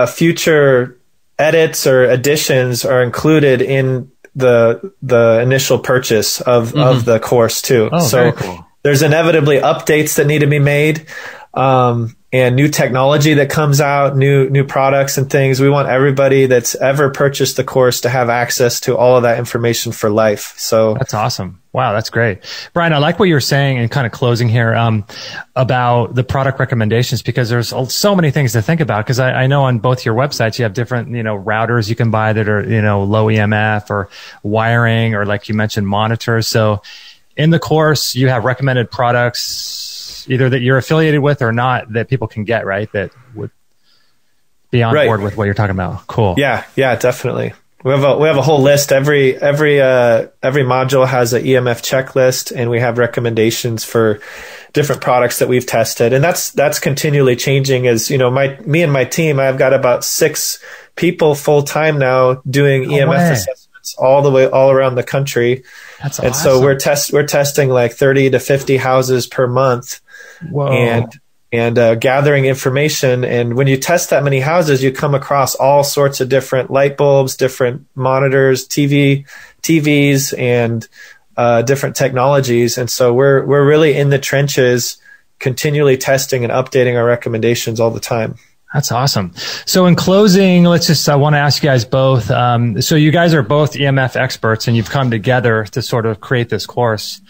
C: future edits or additions are included in the initial purchase of the course too.
A: Oh,
C: so
A: very cool.
C: There's inevitably updates that need to be made. And new technology that comes out, new products and things. We want everybody that's ever purchased the course to have access to all of that information for life. So
A: that's awesome. Wow, that's great. Brian, I like what you were saying and kind of closing here about the product recommendations, because there's so many things to think about. Because I know on both your websites you have different, routers you can buy that are, low EMF or wiring, or like you mentioned, monitors. So in the course, you have recommended products either that you're affiliated with or not that people can get, right? That would be on board with what you're talking about. Cool.
C: Yeah, definitely. We have a whole list. Every module has an EMF checklist, and we have recommendations for different products that we've tested. And that's continually changing as, me and my team, I've got about 6 people full time now doing EMF assessments all around the country.
A: That's
C: and
A: awesome.
C: so we're testing like 30 to 50 houses per month.
A: Whoa.
C: And gathering information. And when you test that many houses, you come across all sorts of different light bulbs, different monitors, TVs, and different technologies. And so we're really in the trenches, continually testing and updating our recommendations all the time.
A: That's awesome. So in closing, I want to ask you guys both. So you guys are both EMF experts, and you've come together to sort of create this course,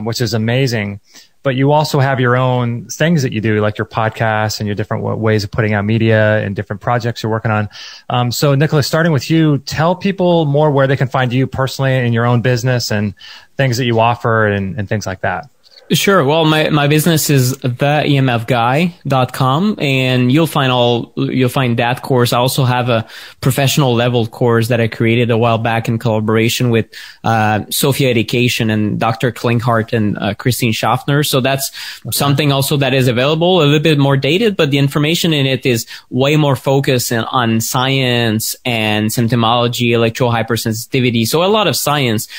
A: which is amazing. But you also have your own things that you do, like your podcasts and your different ways of putting out media and different projects you're working on. So Nicholas, starting with you, tell people more where they can find you personally in your own business and things that you offer and things like that.
B: Sure. Well, my business is theemfguy.com, and you'll find that course. I also have a professional level course that I created a while back in collaboration with Sophia Education and Dr. Klinghart and Christine Schaffner. So that's something also that is available, a little bit more dated, but the information in it is way more focused on science and symptomology, electro-hypersensitivity. So a lot of science.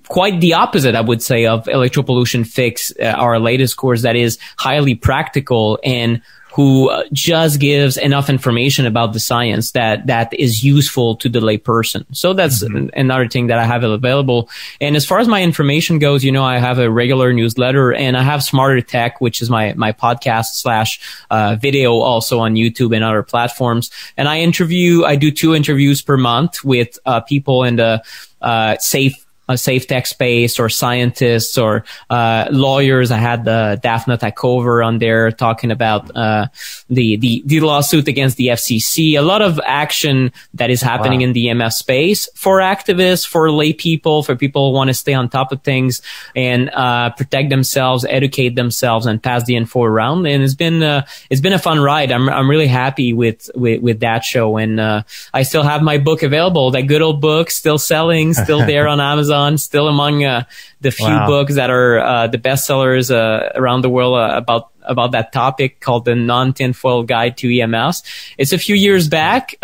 B: Quite the opposite, I would say, of Electro Pollution Fix, our latest course that is highly practical and who just gives enough information about the science that is useful to the lay person. So that's another thing that I have available. And as far as my information goes, I have a regular newsletter, and I have Smarter Tech, which is my podcast / video also on YouTube and other platforms. And I do 2 interviews per month with people in the safe tech space, or scientists, or lawyers. I had Daphne Takover on there talking about the lawsuit against the FCC. A lot of action that is happening in the EMF space for activists, for lay people, for people who want to stay on top of things and protect themselves, educate themselves, and pass the info around. And it's been a fun ride. I'm really happy with that show, and I still have my book available. That good old book, still selling, still there on Amazon. Still among the few books that are the bestsellers around the world about that topic, called The Non-Tinfoil Guide to EMFs. It's a few years back,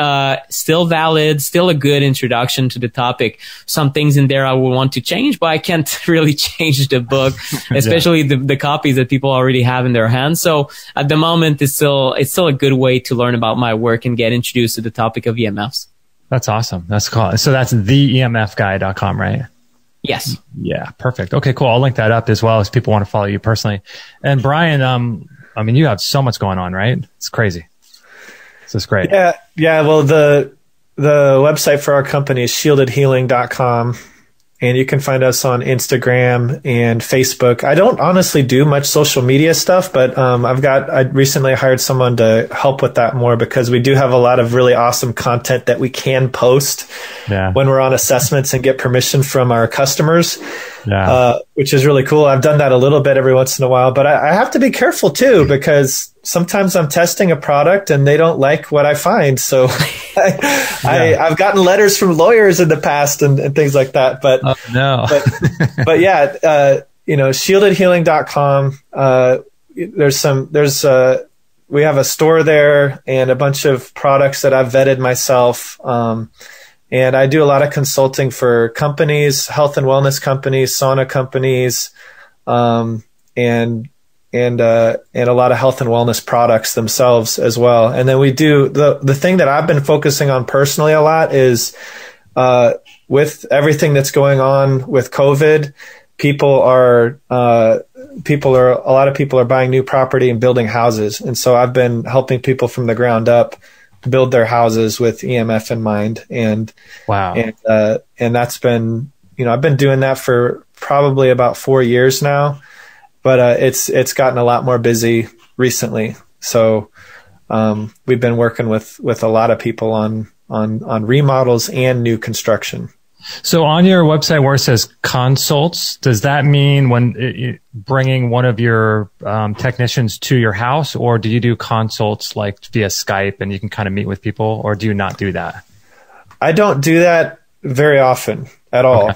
B: still valid, still a good introduction to the topic. Some things in there I would want to change, but I can't really change the book, especially the copies that people already have in their hands. So at the moment, it's still a good way to learn about my work and get introduced to the topic of EMFs.
A: That's awesome. That's cool. So that's theemfguy.com, right?
B: Yes.
A: Yeah, perfect. Okay, cool. I'll link that up as well as people want to follow you personally. And Brian, you have so much going on, right? It's crazy. So it's great.
C: Yeah. Well, the website for our company is shieldedhealing.com. and you can find us on Instagram and Facebook. I don't honestly do much social media stuff, but I recently hired someone to help with that more, because we do have a lot of really awesome content that we can post when we're on assessments and get permission from our customers, which is really cool. I've done that a little bit every once in a while, but I have to be careful too, because sometimes I'm testing a product and they don't like what I find. So I've gotten letters from lawyers in the past and things like that. But but yeah, shieldedhealing.com. We have a store there and a bunch of products that I've vetted myself. And I do a lot of consulting for companies, health and wellness companies, sauna companies, and a lot of health and wellness products themselves as well. And then we do the thing that I've been focusing on personally a lot is, with everything that's going on with COVID, a lot of people are buying new property and building houses. And so I've been helping people from the ground up build their houses with EMF in mind. And that's been, I've been doing that for probably about 4 years now, but it's gotten a lot more busy recently. So we've been working with a lot of people on remodels and new construction.
A: So on your website where it says consults, does that mean when bringing one of your technicians to your house, or do you do consults like via Skype and you can kind of meet with people, or do you not do that?
C: I don't do that very often at all.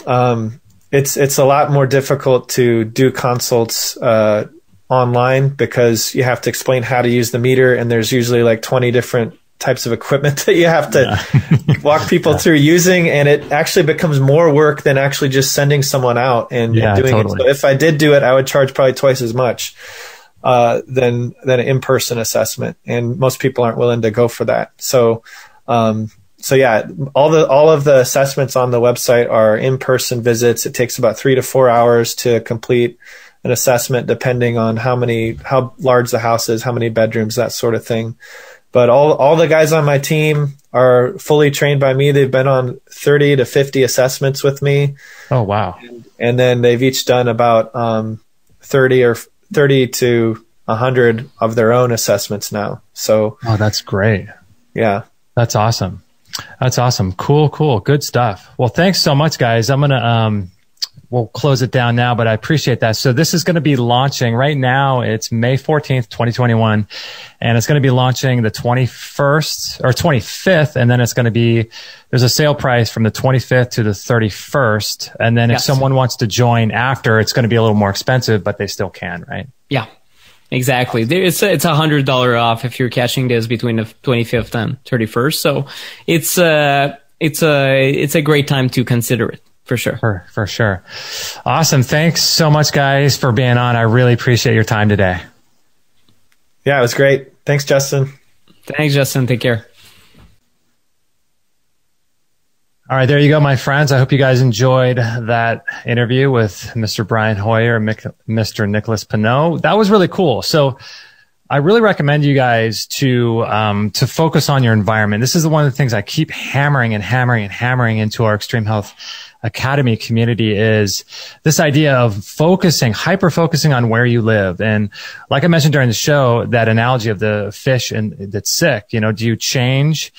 C: Okay. It's a lot more difficult to do consults online, because you have to explain how to use the meter, and there's usually like 20 different types of equipment that you have to walk people through using, and it actually becomes more work than actually just sending someone out and doing it. So if I did do it, I would charge probably twice as much than an in-person assessment, and most people aren't willing to go for that. So yeah, all of the assessments on the website are in-person visits. It takes about 3 to 4 hours to complete an assessment, depending on how large the house is, how many bedrooms, that sort of thing. But all the guys on my team are fully trained by me. They've been on 30 to 50 assessments with me.
A: Oh, wow.
C: And then they've each done about 30 to 100 of their own assessments now. So,
A: oh, that's great.
C: Yeah.
A: That's awesome. Cool. Good stuff. Well, thanks so much, guys. I'm going to, we'll close it down now, but I appreciate that. So this is going to be launching right now. It's May 14th, 2021, and it's going to be launching the 21st or 25th. And then there's a sale price from the 25th to the 31st. And then if someone wants to join after, it's going to be a little more expensive, but they still can, right? Yeah,
B: exactly. It's $100 off if you're catching this between the 25th and 31st. So it's a great time to consider it. For sure.
A: For sure. Awesome. Thanks so much, guys, for being on. I really appreciate your time today.
C: Yeah, it was great. Thanks, Justin.
B: Thanks, Justin. Take care.
A: All right, there you go, my friends. I hope you guys enjoyed that interview with Mr. Brian Hoyer and Mr. Nicholas Pineault. That was really cool. So I really recommend you guys to focus on your environment. This is one of the things I keep hammering into our Extreme Health Academy community, is this idea of hyper focusing on where you live. And like I mentioned during the show, that analogy of the fish that's sick, do you change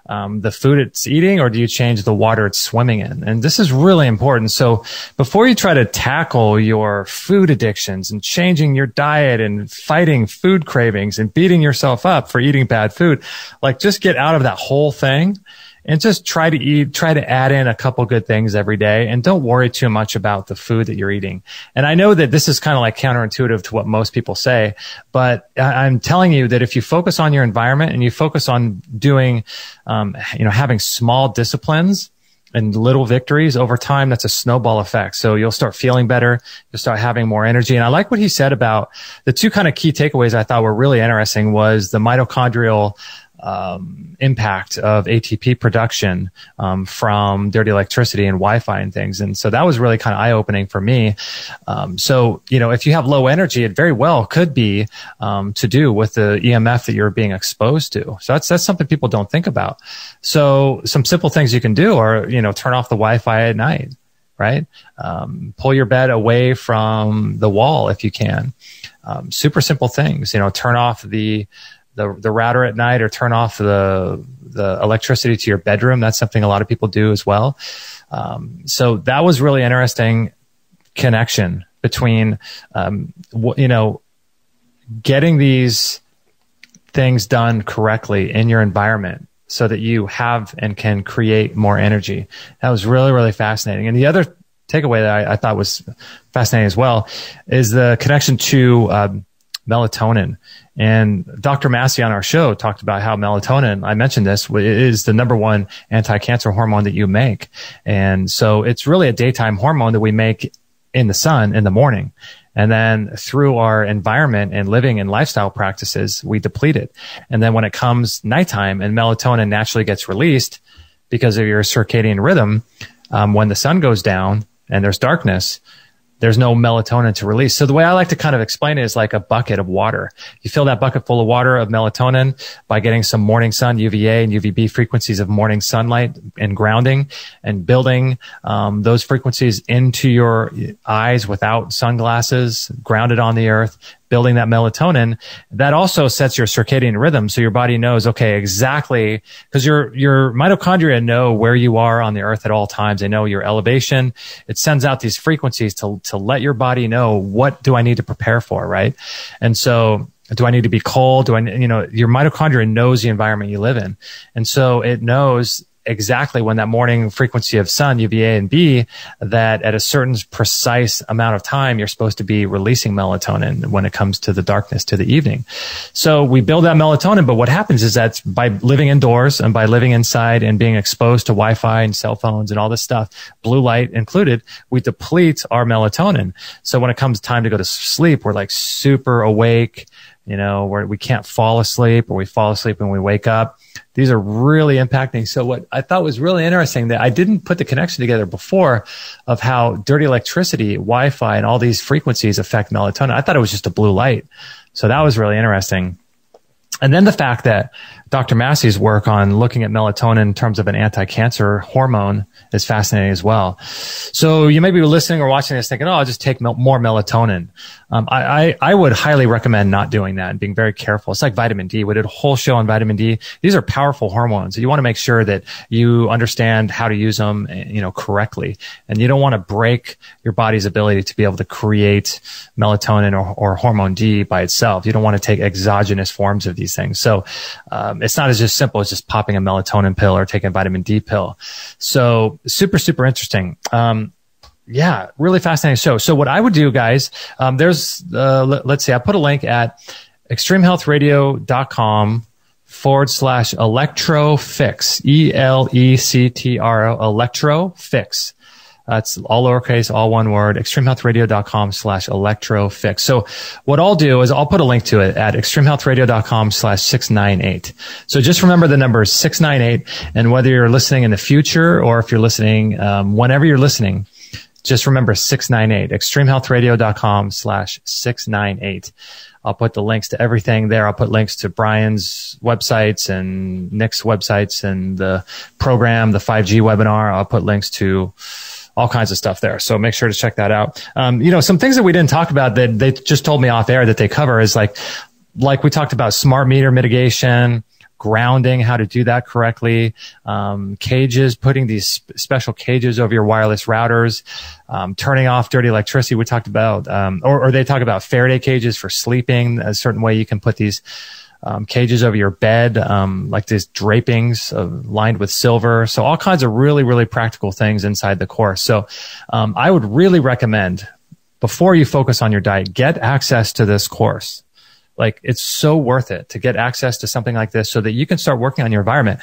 A: the food it's eating, or do you change the water it's swimming in? And this is really important. So before you try to tackle your food addictions and changing your diet and fighting food cravings and beating yourself up for eating bad food, just get out of that whole thing and just try to add in a couple good things every day, and don't worry too much about the food that you're eating. And I know that this is kind of counterintuitive to what most people say, but I'm telling you that if you focus on your environment and you focus on doing, having small disciplines and little victories over time, that's a snowball effect. So you'll start feeling better. You'll start having more energy. And I like what he said about the two kind of key takeaways I thought were really interesting was the mitochondrial impact of ATP production from dirty electricity and Wi-Fi and things. And so that was really kind of eye-opening for me. So, if you have low energy, it very well could be to do with the EMF that you're being exposed to. So that's something people don't think about. So some simple things you can do are, turn off the Wi-Fi at night. right? Pull your bed away from the wall if you can. Super simple things, turn off the router at night, or turn off the electricity to your bedroom. That's something a lot of people do as well. So that was really interesting connection between, getting these things done correctly in your environment so that you have and can create more energy. That was really, really fascinating. And the other takeaway that I thought was fascinating as well is the connection to melatonin. And Dr. Massey on our show talked about how melatonin, I mentioned this, is the number one anti-cancer hormone that you make. And so it's really a daytime hormone that we make in the sun in the morning. And then through our environment and living and lifestyle practices, we deplete it. And then when it comes nighttime and melatonin naturally gets released because of your circadian rhythm, when the sun goes down and there's darkness, there's no melatonin to release. So the way I like to kind of explain it is like a bucket of water. You fill that bucket full of water of melatonin by getting some morning sun, UVA and UVB frequencies of morning sunlight and grounding, and building those frequencies into your eyes without sunglasses, grounded on the earth, building that melatonin. That also sets your circadian rhythm, so your body knows, okay, exactly, because your mitochondria know where you are on the earth at all times. They know your elevation. It sends out these frequencies to let your body know, what do I need to prepare for, right? And so, do I need to be cold? Your mitochondria knows the environment you live in. And so it knows exactly when that morning frequency of sun, UVA and B, that at a certain precise amount of time, you're supposed to be releasing melatonin when it comes to the darkness, to the evening. So we build that melatonin, but what happens is that by living indoors and by living inside and being exposed to Wi-Fi and cell phones and all this stuff, blue light included, we deplete our melatonin. So when it comes time to go to sleep, we're like super awake, where we can't fall asleep, or we fall asleep when we wake up. These are really impacting. So what I thought was really interesting, that I didn't put the connection together before, of how dirty electricity, Wi-Fi, and all these frequencies affect melatonin. I thought it was just a blue light. So that was really interesting. And then the fact that Dr. Massey's work on looking at melatonin in terms of an anti-cancer hormone is fascinating as well. So you may be listening or watching this thinking, I'll just take more melatonin. I would highly recommend not doing that and being very careful. It's like vitamin D. We did a whole show on vitamin D. These are powerful hormones. You want to make sure that you understand how to use them, correctly. And you don't want to break your body's ability to be able to create melatonin or hormone D by itself. You don't want to take exogenous forms of these things. So, it's not as just simple as just popping a melatonin pill or taking a vitamin D pill. So super, super interesting. Yeah, really fascinating show. So what I would do, guys, let's see, I put a link at extremhealthradio.com/Electro Fix, ELECTRO, Electro Fix. It's all lowercase, all one word, extremhealthradio.com/Electro Fix. So what I'll do is I'll put a link to it at extremhealthradio.com/698. So just remember the number is 698. And whether you're listening in the future or if you're listening, whenever you're listening, just remember 698, extremhealthradio.com/698. I'll put the links to everything there. I'll put links to Brian's websites and Nick's websites and the program, the 5G webinar. I'll put links to all kinds of stuff there. So make sure to check that out. Some things that we didn't talk about that they just told me off air that they cover is like we talked about smart meter mitigation, grounding, how to do that correctly, cages, putting these special cages over your wireless routers, turning off dirty electricity. We talked about, or they talk about Faraday cages for sleeping, a certain way you can put these cages over your bed, like these drapings lined with silver. So all kinds of really, really practical things inside the course. So I would really recommend, before you focus on your diet, get access to this course. Like, it's so worth it to get access to something like this so that you can start working on your environment.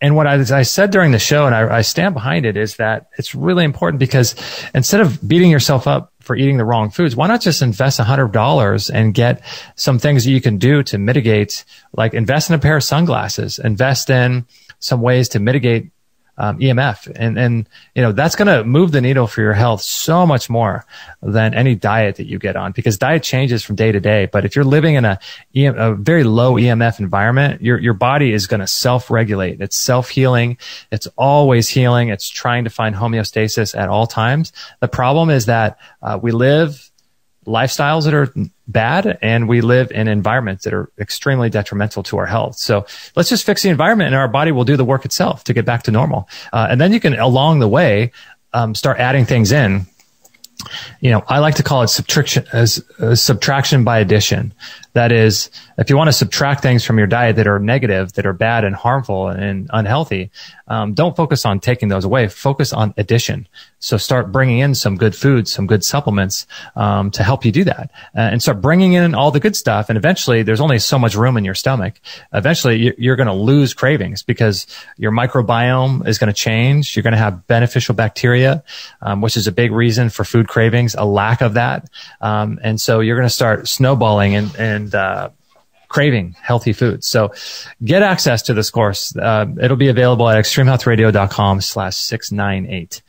A: And what I said during the show, and I stand behind it, is that it's really important, because instead of beating yourself up for eating the wrong foods, why not just invest $100 and get some things that you can do to mitigate, like invest in a pair of sunglasses, invest in some ways to mitigate EMF. And, you know, that's going to move the needle for your health so much more than any diet that you get on, because diet changes from day to day. But if you're living in a very low EMF environment, your body is going to self-regulate. It's self-healing. It's always healing. It's trying to find homeostasis at all times. The problem is that we live lifestyles that are bad, and we live in environments that are extremely detrimental to our health. So let's just fix the environment, and our body will do the work itself to get back to normal. And then you can, along the way, start adding things in. You know, I like to call it subtraction by addition. That is, if you want to subtract things from your diet that are negative, that are bad and harmful and unhealthy, don't focus on taking those away. Focus on addition. So start bringing in some good foods, some good supplements to help you do that, and start bringing in all the good stuff. And eventually, there's only so much room in your stomach. Eventually, you're going to lose cravings because your microbiome is going to change. You're going to have beneficial bacteria, which is a big reason for food cravings, a lack of that. And so you're going to start snowballing and craving healthy foods. So get access to this course. It'll be available at extremehealthradio.com/698.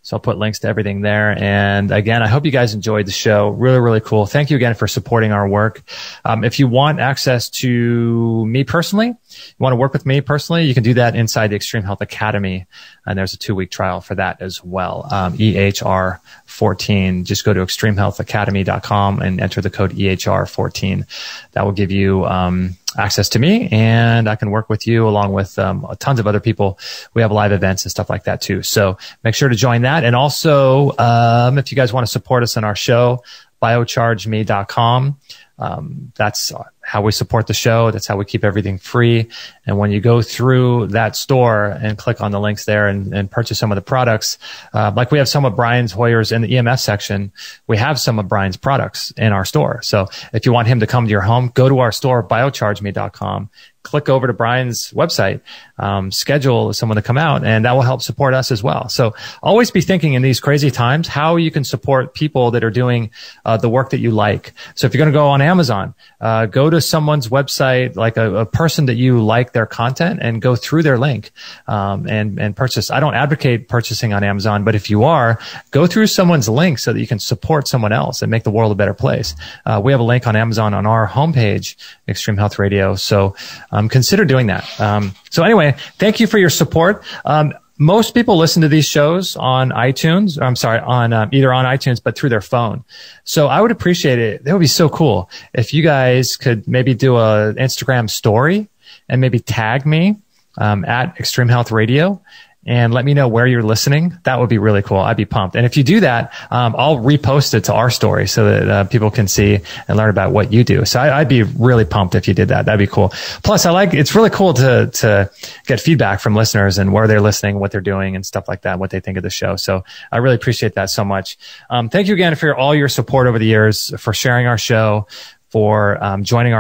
A: So I'll put links to everything there. And again, I hope you guys enjoyed the show. Really, really cool. Thank you again for supporting our work. If you want access to me personally, you want to work with me personally, you can do that inside the Extreme Health Academy. And there's a 2-week trial for that as well. EHR14. Just go to extremehealthacademy.com and enter the code EHR14. That will give you access to me, and I can work with you along with tons of other people. We have live events and stuff like that too. So make sure to join that. And also, if you guys want to support us in our show, biochargeme.com. That's how we support the show. That's how we keep everything free. And when you go through that store and click on the links there and purchase some of the products, like we have some of Brian's Hoyer's in the EMF section, we have some of Brian's products in our store. So if you want him to come to your home, go to our store, biochargeme.com. Click over to Brian's website, schedule someone to come out, and that will help support us as well. So always be thinking in these crazy times how you can support people that are doing the work that you like. So if you're going to go on Amazon, go to someone's website, like a person that you like their content, and go through their link and purchase. I don't advocate purchasing on Amazon, but if you are, go through someone's link so that you can support someone else and make the world a better place. We have a link on Amazon on our homepage, Extreme Health Radio. So consider doing that. So anyway, thank you for your support. Most people listen to these shows on iTunes. Either on iTunes, but through their phone. So I would appreciate it. That would be so cool if you guys could maybe do an Instagram story and maybe tag me at Extreme Health Radio and let me know where you're listening. That would be really cool. I'd be pumped. And if you do that, I'll repost it to our story so that people can see and learn about what you do. So I'd be really pumped if you did that. That'd be cool. Plus, it's really cool to get feedback from listeners and where they're listening, what they're doing and stuff like that, what they think of the show. So I really appreciate that so much. Thank you again for all your support over the years, for sharing our show, for joining our